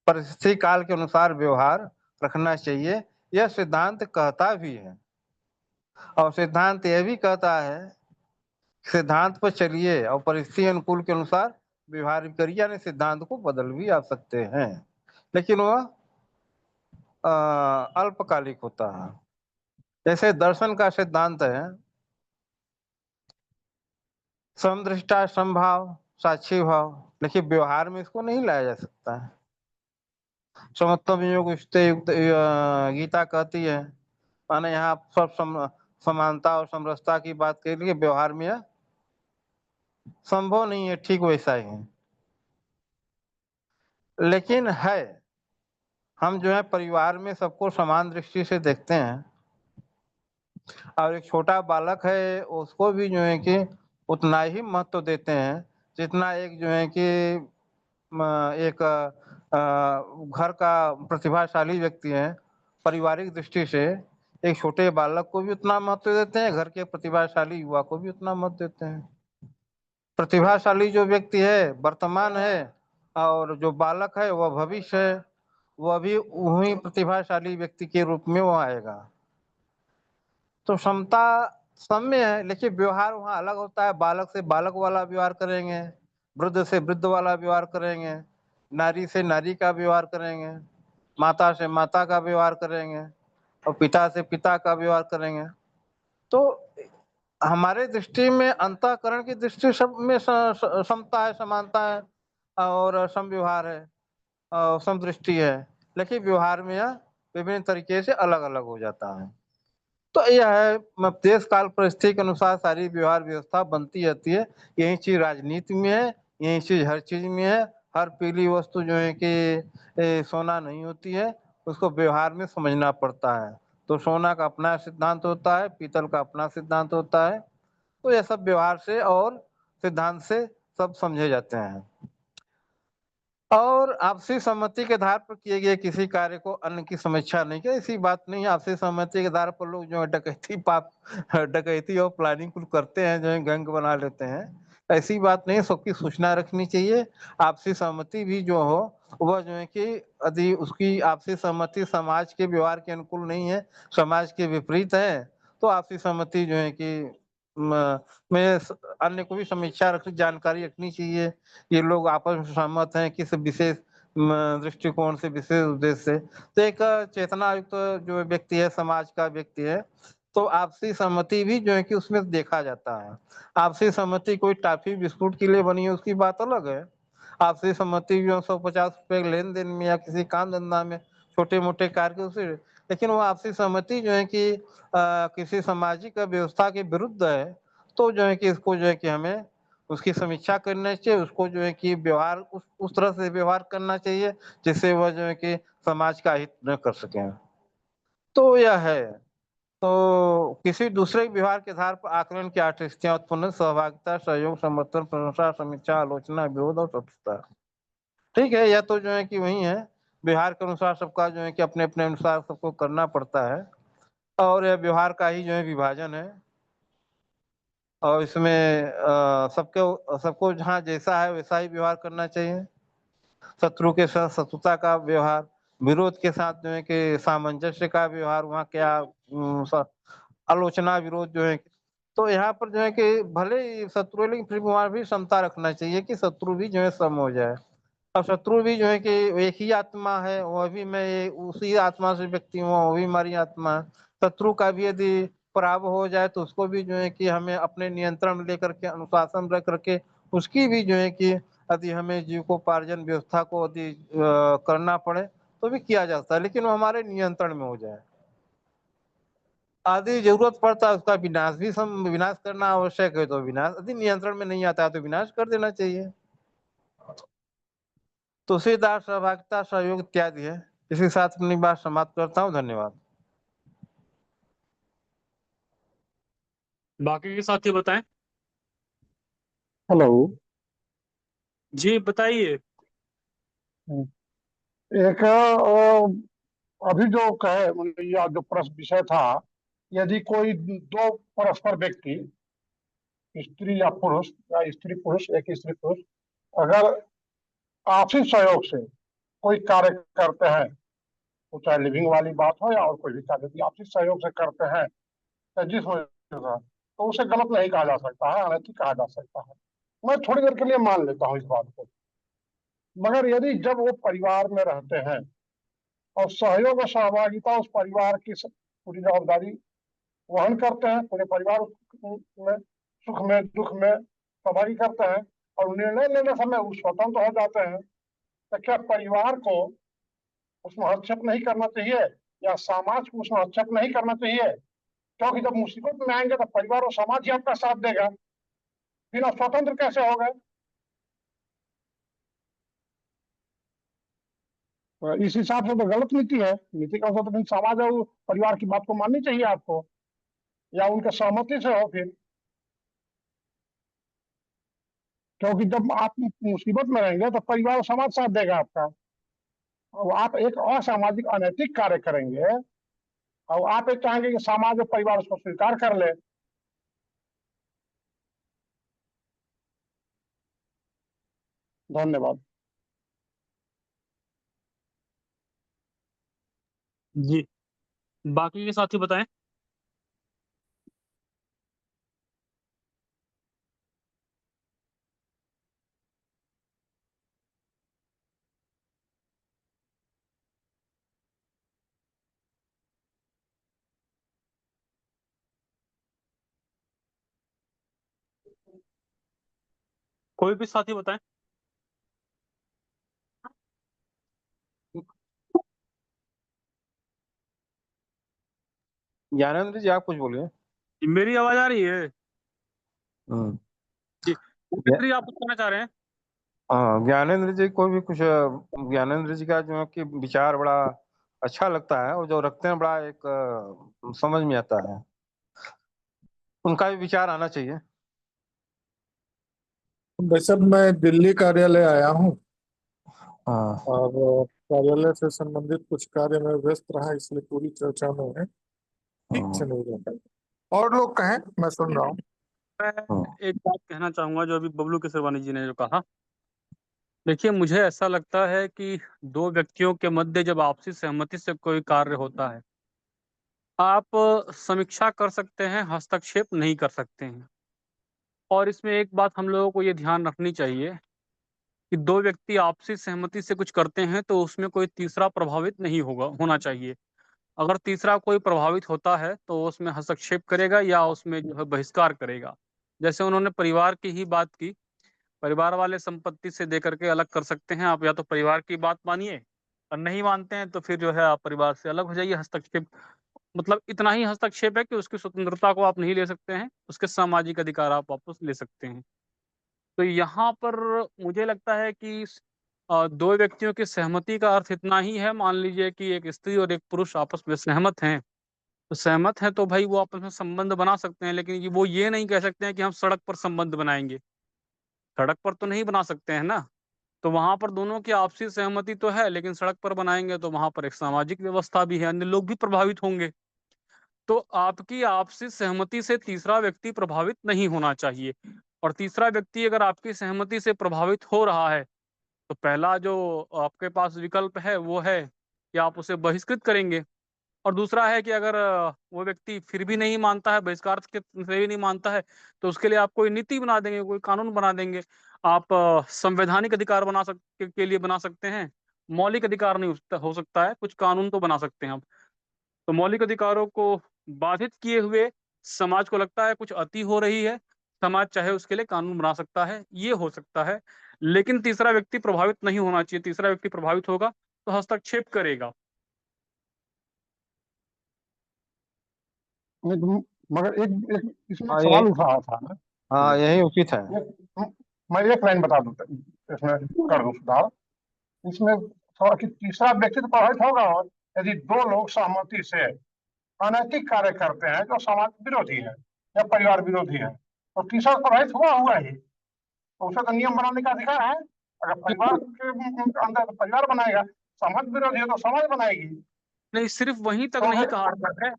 परिस्थिति काल के अनुसार व्यवहार रखना चाहिए, यह सिद्धांत कहता भी है। और सिद्धांत यह भी कहता है सिद्धांत पर चलिए और परिस्थिति अनुकूल के अनुसार व्यवहार भी करिए, यानी सिद्धांत को बदल भी आ सकते हैं, लेकिन वह अल्पकालिक होता है। जैसे दर्शन का सिद्धांत है समदृष्टा समभाव साक्षी भाव, लेकिन व्यवहार में इसको नहीं लाया जा सकता है। समत्वम योग युक्ते युक्त गीता कहती है, माने यहाँ सब समानता और समरसता की बात के लिए व्यवहार में यह संभव नहीं है, ठीक वैसा ही है। लेकिन है, हम जो है परिवार में सबको समान दृष्टि से देखते हैं, और एक छोटा बालक है उसको भी जो है कि उतना ही महत्व देते हैं जितना एक जो है कि एक घर का प्रतिभाशाली व्यक्ति है। पारिवारिक दृष्टि से एक छोटे बालक को भी उतना महत्व देते हैं, घर के प्रतिभाशाली युवा को भी उतना महत्व देते हैं। प्रतिभाशाली जो व्यक्ति है वर्तमान है, और जो बालक है वह भविष्य है, वह भी वही प्रतिभाशाली व्यक्ति के रूप में वो आएगा। तो क्षमता सब में है, लेकिन व्यवहार वहाँ अलग होता है। बालक से बालक वाला व्यवहार करेंगे, वृद्ध से वृद्ध वाला व्यवहार करेंगे, नारी से नारी का व्यवहार करेंगे, माता से माता का व्यवहार करेंगे, और पिता से पिता का व्यवहार करेंगे। तो हमारे दृष्टि में अंतःकरण की दृष्टि सब में समता है, समानता है और समव्यवहार है और समदृष्टि है, लेकिन व्यवहार में यह विभिन्न तरीके से अलग अलग हो जाता है। तो यह है देश काल परिस्थिति के अनुसार सारी व्यवहार व्यवस्था बनती रहती है। यही चीज राजनीति में है, यही चीज हर चीज में है। हर पीली वस्तु जो है कि सोना नहीं होती है, उसको व्यवहार में समझना पड़ता है। तो सोना का अपना सिद्धांत होता है, पीतल का अपना सिद्धांत होता है। तो यह सब व्यवहार से और सिद्धांत से सब समझे जाते हैं। और आपसी सहमति के आधार पर किए गए किसी कार्य को अन्य की समीक्षा नहीं की, ऐसी बात नहीं है। आपसी सहमति के आधार पर लोग जो है डकैती और प्लानिंग कुल करते हैं, जो है गैंग बना लेते हैं, ऐसी बात नहीं है। सबकी सूचना रखनी चाहिए। आपसी सहमति भी जो हो वह जो है कि यदि उसकी आपसी सहमति समाज के व्यवहार के अनुकूल नहीं है, समाज के विपरीत है, तो आपसी सहमति जो है कि में अन्य को भी समीक्षा रख जानकारी रखनी चाहिए। ये लोग आपस में सहमत हैं किस विशेष दृष्टिकोण से, विशेष उद्देश्य से। तो एक चेतना युक्त जो व्यक्ति है, समाज का व्यक्ति है, तो आपसी सहमति भी जो है कि उसमें देखा जाता है। आपसी सहमति कोई टॉफी बिस्कुट के लिए बनी है उसकी बात अलग है। आपसी सहमति जो 150 रुपए लेन देन में या किसी काम धंधा में छोटे मोटे कार्य उसे, लेकिन वो आपसी सहमति जो है कि किसी सामाजिक व्यवस्था के विरुद्ध है, तो जो है कि इसको जो है कि हमें उसकी समीक्षा करनी चाहिए। उसको जो है कि व्यवहार उस तरह से व्यवहार करना चाहिए जिससे वह जो है कि समाज का हित न कर सके। तो यह है। तो किसी दूसरे व्यवहार के आधार पर आकलन की 8 स्थितियां उत्पन्न: सहभागिता, सहयोग, समर्थन, प्रशंसा, समीक्षा, आलोचना, विरोध और तटस्थता। ठीक है, यह तो जो है कि वही है। व्यवहार के अनुसार सबका जो है कि अपने अपने अनुसार सबको करना पड़ता है, और यह व्यवहार का ही जो है विभाजन है। और इसमें सबको जहाँ जैसा है वैसा ही व्यवहार करना चाहिए। शत्रु के साथ शत्रुता का व्यवहार, विरोध के साथ जो है कि सामंजस्य का व्यवहार, वहाँ क्या आलोचना विरोध जो है। तो यहाँ पर जो है कि भले ही शत्रु है, लेकिन फिर वहाँ भी समता रखना चाहिए कि शत्रु भी जो है सम हो जाए। और शत्रु भी जो है कि एक ही आत्मा है, वह भी मैं उसी आत्मा से व्यक्ति हूँ, वो भी हमारी आत्मा है। शत्रु का भी यदि पराभव हो जाए तो उसको भी जो है कि हमें अपने नियंत्रण में लेकर के, अनुशासन रख करके उसकी भी जो है कि यदि हमें जीविकोपार्जन व्यवस्था को यदि करना पड़े तो भी किया जाता है, लेकिन वो हमारे नियंत्रण में हो जाए। आदि जरूरत पड़ता है उसका विनाश भी विनाश करना आवश्यक है, तो विनाश यदि नियंत्रण में नहीं आता है तो विनाश कर देना चाहिए। तुलसीदास सहभागिता, सहयोग इत्यादि है। इसी साथ अपनी बात समाप्त करता हूँ। धन्यवाद। बाकी के साथी बताएं। हेलो जी बताइए। एक अभी जो कहे मतलब यह जो प्रश्न विषय था, यदि कोई दो परस्पर व्यक्ति, स्त्री या पुरुष या स्त्री पुरुष, एक स्त्री पुरुष, अगर आपसी सहयोग से कोई कार्य करते हैं, तो चाहे लिविंग वाली बात हो या और कोई भी कार्य, यदि आपसी सहयोग से करते हैं तो जिस वजह से, तो उसे गलत नहीं कहा जा सकता है, अनैतिक कहा जा सकता है। मैं थोड़ी देर के लिए मान लेता हूँ इस बात को। मगर यदि जब वो परिवार में रहते हैं और सहयोग और सहभागिता उस परिवार की पूरी जवाबदारी वहन करते हैं, पूरे परिवार में सुख में दुख में सहभागी करते हैं, और निर्णय लेने समय वो स्वतंत्र हो जाते हैं, तो क्या परिवार को उसमें हस्तक्षेप नहीं करना चाहिए या समाज को उसमें हस्तक्षेप नहीं करना चाहिए? क्योंकि जब मुसीबत में आएंगे तो परिवार और समाज ही आपका साथ देगा, बिना स्वतंत्र कैसे हो गए? तो इस हिसाब से तो गलत नीति है। नीति का मतलब समाज और परिवार की बात को माननी चाहिए आपको, या उनके सहमति से हो फिर। क्योंकि जब आप मुसीबत में रहेंगे तो परिवार और समाज साथ देगा आपका, और आप एक असामाजिक अनैतिक कार्य करेंगे और आप एक चाहेंगे कि समाज और परिवार उसको स्वीकार कर ले। धन्यवाद। जी, बाकी के साथी बताएं। कोई भी साथी बताएं। ज्ञानेंद्र जी आप कुछ बोलिए। मेरी आवाज आ रही है? हम्म। जी, उपेंद्र जी आप कुछ कहना चाह रहे हैं? हाँ, ज्ञानेंद्र जी को भी कुछ ज्ञानेंद्र जी का जो है कि विचार बड़ा अच्छा लगता है, और जो रखते हैं बड़ा एक समझ में आता है। उनका भी विचार आना चाहिए। भाई साहब, मैं दिल्ली कार्यालय आया हूँ हाँ। और कार्यालय से संबंधित कुछ कार्य में व्यस्त रहा, इसलिए पूरी चर्चा में ठीक से नहीं रह पाई। और लोग कहें, मैं सुन रहा हूँ। मैं एक बात कहना चाहूंगा जो अभी बबलू केसरवानी जी ने जो कहा। देखिए, मुझे ऐसा लगता है कि दो व्यक्तियों के मध्य जब आपसी सहमति से कोई कार्य होता है, आप समीक्षा कर सकते हैं, हस्तक्षेप नहीं कर सकते हैं। और इसमें एक बात हम लोगों को ये ध्यान रखनी चाहिए कि दो व्यक्ति आपसी सहमति से कुछ करते हैं तो उसमें कोई तीसरा प्रभावित नहीं होना चाहिए। अगर तीसरा कोई प्रभावित होता है तो उसमें हस्तक्षेप करेगा या उसमें जो है बहिष्कार करेगा। जैसे उन्होंने परिवार की ही बात की, परिवार वाले संपत्ति से दे करके अलग कर सकते हैं। आप या तो परिवार की बात मानिए, और नहीं मानते हैं तो फिर जो है आप परिवार से अलग हो जाइए। हस्तक्षेप मतलब इतना ही हस्तक्षेप है कि उसकी स्वतंत्रता को आप नहीं ले सकते हैं, उसके सामाजिक अधिकार आप वापस ले सकते हैं। तो यहाँ पर मुझे लगता है कि दो व्यक्तियों की सहमति का अर्थ इतना ही है। मान लीजिए कि एक स्त्री और एक पुरुष आपस में सहमत हैं, तो सहमत हैं तो भाई वो आपस में संबंध बना सकते हैं, लेकिन वो ये नहीं कह सकते हैं कि हम सड़क पर संबंध बनाएंगे। सड़क पर तो नहीं बना सकते हैं ना। तो वहां पर दोनों की आपसी सहमति तो है, लेकिन सड़क पर बनाएंगे तो वहां पर एक सामाजिक व्यवस्था भी है, अन्य लोग भी प्रभावित होंगे। तो आपकी आपसी सहमति से तीसरा व्यक्ति प्रभावित नहीं होना चाहिए। और तीसरा व्यक्ति अगर आपकी सहमति से प्रभावित हो रहा है तो पहला जो आपके पास विकल्प है वो है कि आप उसे बहिष्कृत करेंगे। और दूसरा है कि अगर वो व्यक्ति फिर भी नहीं मानता है, बहिष्कार से भी नहीं मानता है, तो उसके लिए आप कोई नीति बना देंगे, कोई कानून बना देंगे। आप संवैधानिक अधिकार बना सकते के लिए बना सकते हैं। मौलिक अधिकार नहीं हो सकता है, कुछ कानून तो बना सकते हैं आप। तो मौलिक अधिकारों को बाधित किए हुए समाज को लगता है कुछ अति हो रही है, समाज चाहे उसके लिए कानून बना सकता है, ये हो सकता है। लेकिन तीसरा व्यक्ति प्रभावित नहीं होना चाहिए। तीसरा व्यक्ति प्रभावित होगा तो हस्तक्षेप करेगा। मगर एक एक इसमें हाँ, सवाल उठ रहा था। हाँ यही उचित है। मैं एक लाइन बता दूं, इसमें कर दूं सुधार। इसमें थोड़ा कि तीसरा व्यक्ति तो प्रभावित होगा यदि दो लोग सहमति से अनैतिक कार्य करते हैं जो समाज विरोधी है या परिवार विरोधी है, तो तीसरा प्रभावित हुआ ही, तो उसे तो नियम बनाने का अधिकार है। अगर परिवार के अंदर तो परिवार बनाएगा, समाज विरोधी है तो समाज बनाएगी। नहीं, सिर्फ वहीं तक नहीं कहा गया है,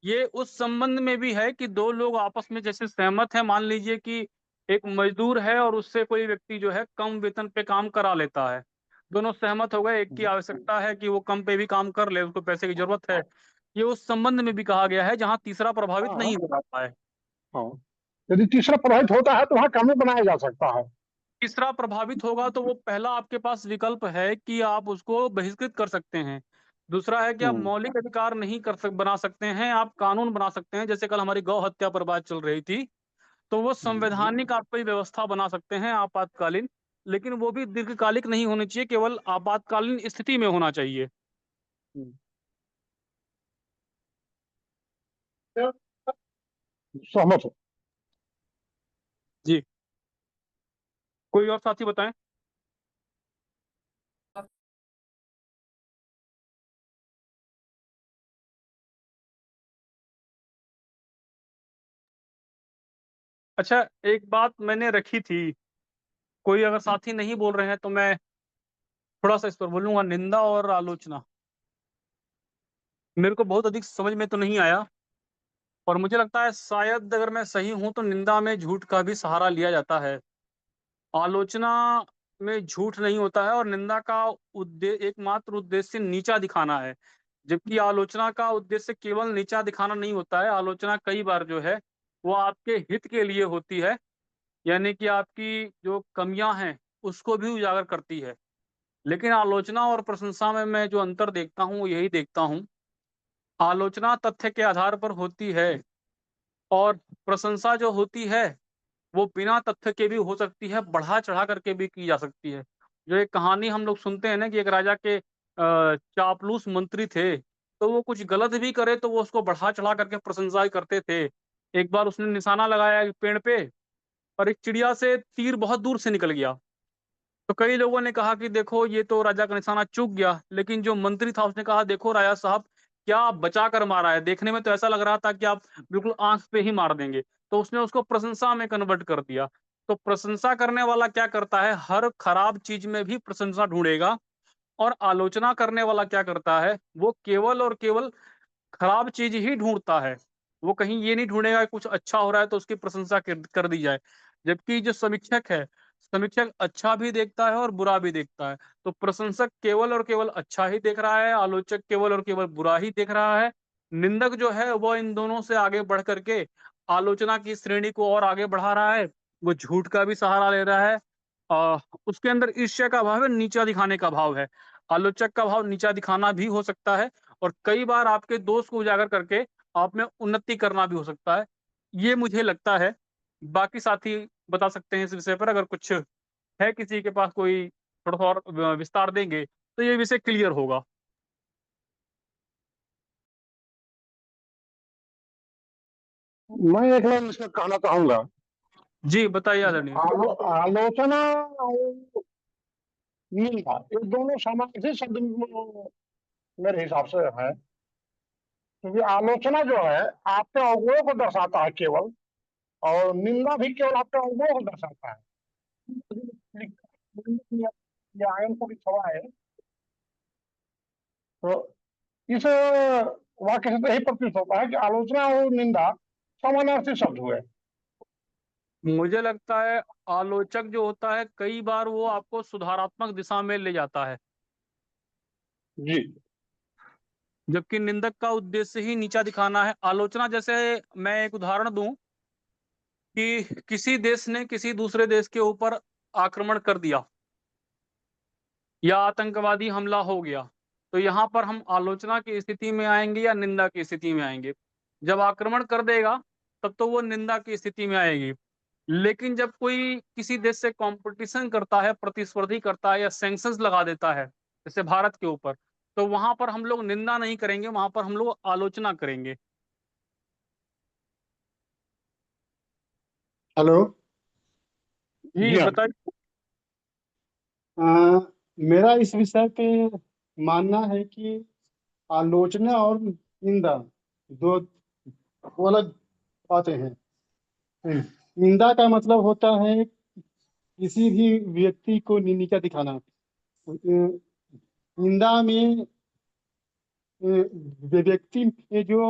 ये उस संबंध में भी है कि दो लोग आपस में जैसे सहमत हैं। मान लीजिए कि एक मजदूर है और उससे कोई व्यक्ति जो है कम वेतन पे काम करा लेता है, दोनों सहमत हो गए, एक की आवश्यकता है कि वो कम पे भी काम कर ले, उसको पैसे की जरूरत है। ये उस संबंध में भी कहा गया है जहां तीसरा प्रभावित नहीं हो रहा है। यदि तीसरा प्रभावित होता है तो वहाँ कानून बनाया जा सकता है। तीसरा प्रभावित होगा तो वो पहला आपके पास विकल्प है कि आप उसको बहिष्कृत कर सकते हैं। दूसरा है कि आप मौलिक अधिकार नहीं बना सकते हैं, आप कानून बना सकते हैं। जैसे कल हमारी गौ हत्या पर बात चल रही थी, तो वो संवैधानिक आप कोई व्यवस्था बना सकते हैं आपातकालीन, लेकिन वो भी दीर्घकालिक नहीं होनी चाहिए, केवल आपातकालीन स्थिति में होना चाहिए। सहमत हो। जी, कोई और साथी बताएं। अच्छा, एक बात मैंने रखी थी, कोई अगर साथी नहीं बोल रहे हैं तो मैं थोड़ा सा इस पर बोलूंगा। निंदा और आलोचना मेरे को बहुत अधिक समझ में तो नहीं आया, और मुझे लगता है शायद अगर मैं सही हूं तो निंदा में झूठ का भी सहारा लिया जाता है, आलोचना में झूठ नहीं होता है, और निंदा का उद्देश्य, एकमात्र उद्देश्य नीचा दिखाना है, जबकि आलोचना का उद्देश्य केवल नीचा दिखाना नहीं होता है। आलोचना कई बार जो है वो आपके हित के लिए होती है, यानी कि आपकी जो कमियां हैं उसको भी उजागर करती है। लेकिन आलोचना और प्रशंसा में मैं जो अंतर देखता हूँ वो यही देखता हूँ, आलोचना तथ्य के आधार पर होती है, और प्रशंसा जो होती है वो बिना तथ्य के भी हो सकती है, बढ़ा चढ़ा करके भी की जा सकती है। जो एक कहानी हम लोग सुनते हैं ना कि एक राजा के चापलूस मंत्री थे, तो वो कुछ गलत भी करे तो वो उसको बढ़ा चढ़ा करके प्रशंसा ही करते थे। एक बार उसने निशाना लगाया एक पेड़ पे, और एक चिड़िया से तीर बहुत दूर से निकल गया। तो कई लोगों ने कहा कि देखो ये तो राजा का निशाना चूक गया, लेकिन जो मंत्री था उसने कहा देखो राजा साहब, क्या आप बचा कर मारा है, देखने में तो ऐसा लग रहा था कि आप बिल्कुल आंख पे ही मार देंगे। तो उसने उसको प्रशंसा में कन्वर्ट कर दिया। तो प्रशंसा करने वाला क्या करता है, हर खराब चीज में भी प्रशंसा ढूंढेगा, और आलोचना करने वाला क्या करता है, वो केवल और केवल खराब चीज ही ढूंढता है। वो कहीं ये नहीं ढूंढेगा कि कुछ अच्छा हो रहा है तो उसकी प्रशंसा कर दी जाए। जबकि जो समीक्षक है, समीक्षक अच्छा भी देखता है और बुरा भी देखता है। तो प्रशंसक केवल और केवल अच्छा ही देख रहा है, आलोचक केवल और केवल बुरा ही देख रहा है। निंदक जो है वो इन दोनों से आगे बढ़ करके आलोचना की श्रेणी को और आगे बढ़ा रहा है, वो झूठ का भी सहारा ले रहा है। आ, उसके अंदर ईर्ष्या का भाव है, नीचा दिखाने का भाव है। आलोचक का भाव नीचा दिखाना भी हो सकता है, और कई बार आपके दोष को उजागर करके आप में उन्नति करना भी हो सकता है। ये मुझे लगता है। बाकी साथी बता सकते हैं इस विषय पर, अगर कुछ है किसी के पास कोई थोड़ा सा और विस्तार देंगे तो ये विषय क्लियर होगा। मैं एक लाइन इसमें कहना चाहूंगा। जी बताइए आदरणीय। आलोचना और निंदा ये दोनों समानार्थी शब्द मेरे हिसाब से है, क्योंकि आलोचना जो है आपके अवगुणों को दर्शाता है केवल, और निंदा भी केवल आपके अवगुणों को दर्शाता है। ये आयन को भी छवा है, तो इस वाक्य से तो यही प्रतीत होता है कि आलोचना और निंदा समानार्थी शब्द हुए। मुझे लगता है आलोचक जो होता है कई बार वो आपको सुधारात्मक दिशा में ले जाता है, जी, जबकि निंदक का उद्देश्य ही नीचा दिखाना है। आलोचना, जैसे मैं एक उदाहरण दूं कि किसी देश ने किसी दूसरे देश के ऊपर आक्रमण कर दिया या आतंकवादी हमला हो गया, तो यहाँ पर हम आलोचना की स्थिति में आएंगे या निंदा की स्थिति में आएंगे। जब आक्रमण कर देगा तब तो वो निंदा की स्थिति में आएगी, लेकिन जब कोई किसी देश से कंपटीशन करता है, प्रतिस्पर्धी करता है, या सैंक्शंस लगा देता है जैसे भारत के ऊपर, तो वहां पर हम लोग निंदा नहीं करेंगे, वहां पर हम लोग आलोचना करेंगे। हेलो। जी जी हाँ। बताइए। मेरा इस विषय पे मानना है कि आलोचना और निंदा दो दो अलग बातें हैं। निंदा का मतलब होता है किसी भी व्यक्ति को नीचा दिखाना। निंदा में व्यक्ति में जो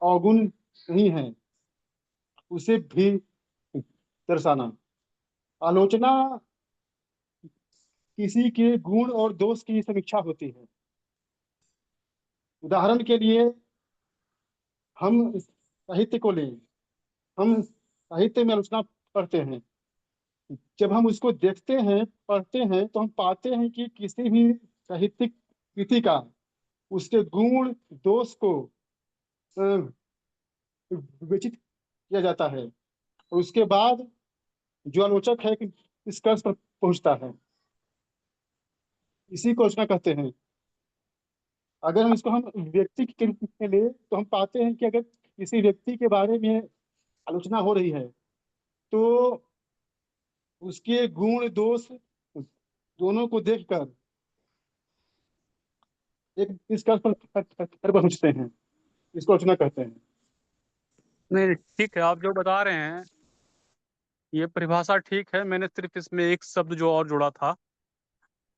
अवगुण नहीं है उसे भी दर्शाना। आलोचना किसी के गुण और दोष की समीक्षा होती है। उदाहरण के लिए हम साहित्य को लें। हम साहित्य में आलोचना पढ़ते हैं। जब हम उसको देखते हैं, पढ़ते हैं, तो हम पाते हैं कि किसी भी साहित्यिक कृति का उसके गुण दोष को विवेचित किया जाता है। और उसके बाद जो आलोचक है कि निष्कर्ष पर पहुंचता है, इसी को आलोचना कहते हैं। अगर हम इसको हम व्यक्ति के रूप में ले तो हम पाते हैं कि अगर किसी व्यक्ति के बारे में आलोचना हो रही है तो उसके गुण दोष दोनों को देखकर एक निष्कर्ष पर पहुंचते हैं, इसको आलोचना कहते हैं। नहीं ठीक है, आप जो बता रहे हैं ये परिभाषा ठीक है। मैंने सिर्फ इसमें एक शब्द जो और जोड़ा था,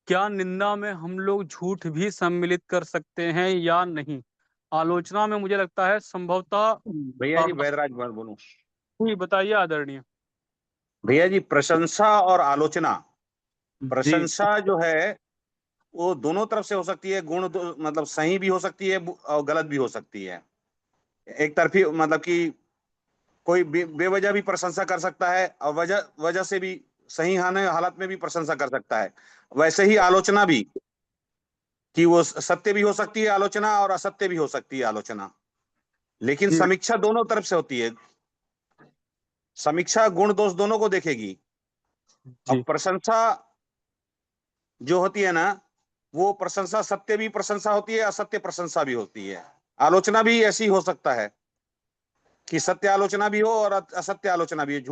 क्या निंदा में हम लोग झूठ भी सम्मिलित कर सकते हैं या नहीं? आलोचना में मुझे लगता है संभवतः भैया जी वैदराज बोलूं। जी बताइए आदरणीय। भैया जी प्रशंसा और आलोचना, जी प्रशंसा जो है वो दोनों तरफ से हो सकती है, मतलब सही भी हो सकती है और गलत भी हो सकती है। एक तरफी मतलब कि कोई बेवजह भी प्रशंसा कर सकता है और वजह से भी सही हालत में भी प्रशंसा कर सकता है। वैसे ही आलोचना भी, कि वो सत्य भी हो सकती है आलोचना और असत्य भी हो सकती है आलोचना, लेकिन जी समीक्षा दोनों तरफ से होती है। समीक्षा गुण दोष दोनों को देखेगी। अब जी प्रशंसा जो होती है ना, वो प्रशंसा सत्य भी प्रशंसा होती है, असत्य प्रशंसा भी होती है। आलोचना भी ऐसी हो सकता है कि सत्य आलोचना भी हो और असत्य आलोचना भी हो।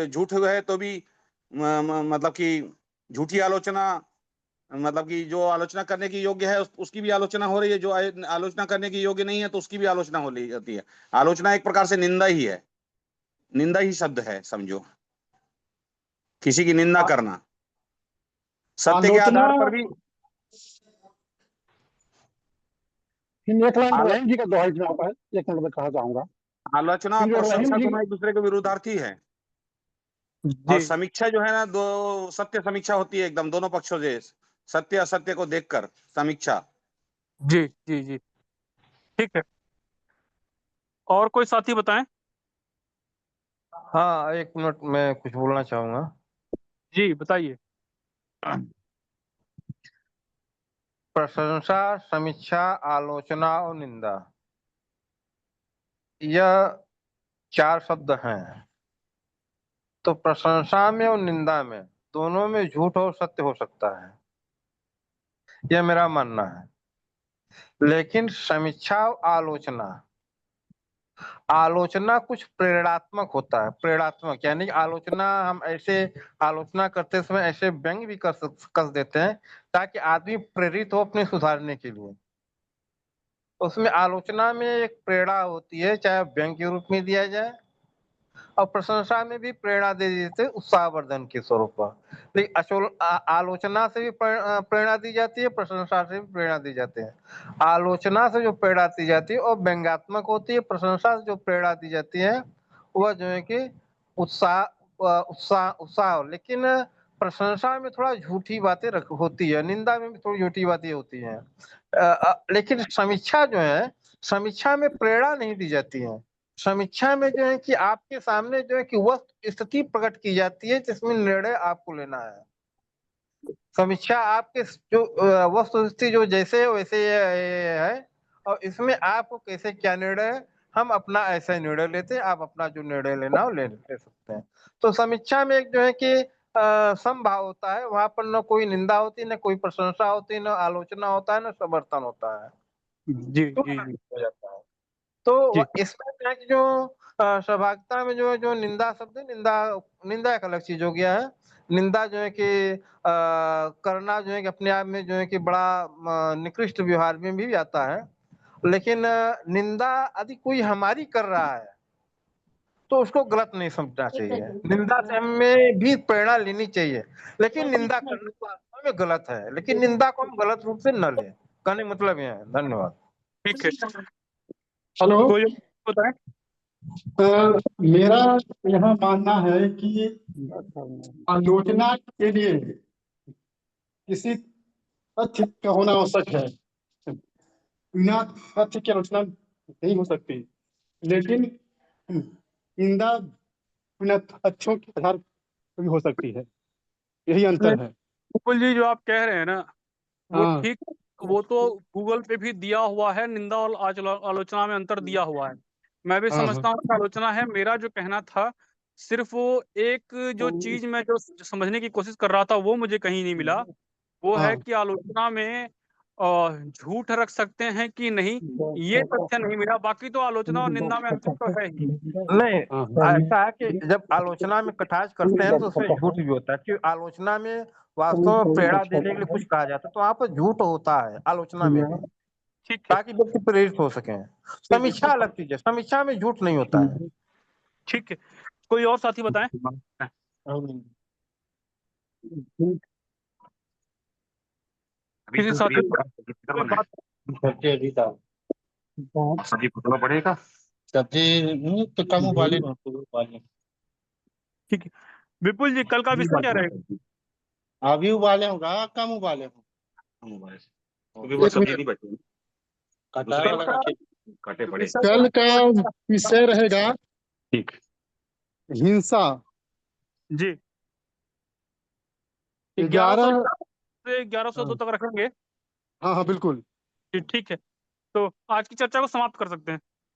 झूठ है तो भी मतलब कि झूठी आलोचना, मतलब कि जो आलोचना करने की योग्य है उसकी भी आलोचना हो रही है, जो आलोचना करने की योग्य नहीं है तो उसकी भी आलोचना हो रही होती है। आलोचना एक प्रकार से निंदा ही है, निंदा ही शब्द है समझो, किसी की निंदा करना सत्य के आलोचना आधार पर भी। एक लाइन आलो, रहीम जी का दोहा इसमें आता है, एक मिनट में कहना चाहूंगा। आलोचना और जो रहीम प्रशंसा जी दोनों एक दूसरे के विरुद्धार्थी है। और जी समीक्षा जो है ना, दो सत्य समीक्षा होती है एकदम दोनों पक्षों से, सत्य असत्य को देखकर समीक्षा। जी जी जी ठीक है। और कोई साथी बताएं। हाँ, एक मिनट मैं कुछ बोलना चाहूंगा। जी बताइए। प्रशंसा, समीक्षा, आलोचना और निंदा, यह 4 शब्द हैं। तो प्रशंसा में और निंदा में दोनों में झूठ और सत्य हो सकता है, यह मेरा मानना है। लेकिन समीक्षा और आलोचना कुछ प्रेरणात्मक होता है। प्रेरणात्मक यानी आलोचना हम ऐसे आलोचना करते समय ऐसे व्यंग भी कस देते हैं ताकि आदमी प्रेरित हो अपने सुधारने के लिए। उसमें आलोचना में एक प्रेरणा होती है, चाहे व्यंग के रूप में दिया जाए, और प्रशंसा में भी प्रेरणा दे देते उत्साहवर्धन के स्वरूप पर। लेकिन आलोचना से भी प्रेरणा दी जाती है, प्रशंसा से भी प्रेरणा दी जाती है। आलोचना से जो प्रेरणा दी जाती है वो व्यंग्यात्मक होती है, प्रशंसा से जो प्रेरणा दी जाती है वह जो है कि उत्साह। लेकिन प्रशंसा में थोड़ा झूठी बातें होती है, निंदा में भी थोड़ी झूठी बातें होती हैं। लेकिन समीक्षा जो है, समीक्षा में प्रेरणा नहीं दी जाती है। समीक्षा में जो है कि आपके सामने जो है कि वस्तु स्थिति प्रकट की जाती है जिसमें निर्णय आपको लेना है। समीक्षा आपके जो वस्तु स्थिति जो जैसे है वैसे है, और इसमें आपको कैसे क्या निर्णय है, हम अपना ऐसा निर्णय लेते हैं, आप अपना जो निर्णय लेना हो ले सकते हैं। तो समीक्षा में एक जो है कि समभाव होता है, वहां पर न कोई निंदा होती, न कोई प्रशंसा होती, न आलोचना होता है, न समर्थन होता है। जी तो जी जी हो जाता है। तो जी इसमें जो है कि जो सहभागिता में जो है जो निंदा शब्द है, निंदा एक अलग चीज हो गया है। निंदा जो है कि करना जो है कि अपने आप में जो है कि बड़ा निकृष्ट व्यवहार में भी आता है। लेकिन निंदा यदि कोई हमारी कर रहा है तो उसको गलत नहीं समझना चाहिए। निंदा से हमें भी प्रेरणा लेनी चाहिए, लेकिन निंदा करना तो वास्तव में गलत है, लेकिन निंदा को हम गलत रूप से न लें। कहने का मतलब यह है। धन्यवाद। ठीक है। हेलो। कोई बताएं। मेरा यह मानना है कि आलोचना के लिए किसी तथ्य का होना आवश्यक है, बिना तथ्य की आलोचना नहीं हो सकती। लेकिन निंदा बिना तथ्यों के आधार पर भी हो सकती है, यही नहीं, अंतर है। मुकुल जी जो आप कह रहे हैं ना वो हाँ ठीक, वो तो गूगल पे भी दिया हुआ है, निंदा और आलोचना में अंतर दिया हुआ है। मैं भी हाँ हाँ समझता हूँ कि आलोचना है। मेरा जो कहना था सिर्फ वो एक जो चीज मैं जो समझने की कोशिश कर रहा था वो मुझे कहीं नहीं मिला, वो है हाँ कि आलोचना में झूठ रख सकते हैं कि नहीं, ये तथ्य नहीं मिला। बाकी तो आलोचना और निंदा में अंतर तो है ही। नहीं, हाँ ऐसा है कि जब आलोचना में कटाक्ष करते हैं तो उसमें झूठ भी होता है, क्योंकि आलोचना में वास्तव में प्रेरणा देने के लिए कुछ कहा जाता है, तो वहाँ पर झूठ होता है आलोचना में भी, ठीक है, ताकि व्यक्ति प्रेरित हो सके। समीक्षा अलग चीज है, समीक्षा में झूठ नहीं होता है। ठीक है। कोई और साथी बताएं। किसी साथी कोई बात सब्जी फुटवा पड़ेगा। सब्जी तो कम उबाले। ठीक है। विपुल जी, कल का विषय क्या रहेगा? अभी उबाले होगा, कम उबाले हो। क्योंकि वो सब्जी नहीं बची। कटार वाला काटे पड़े। कल का विषय रहेगा ठीक। हिंसा। जी, 11 से 1102 तक रखेंगे। हाँ हाँ बिल्कुल। ठीक है, तो आज की चर्चा को समाप्त कर सकते हैं।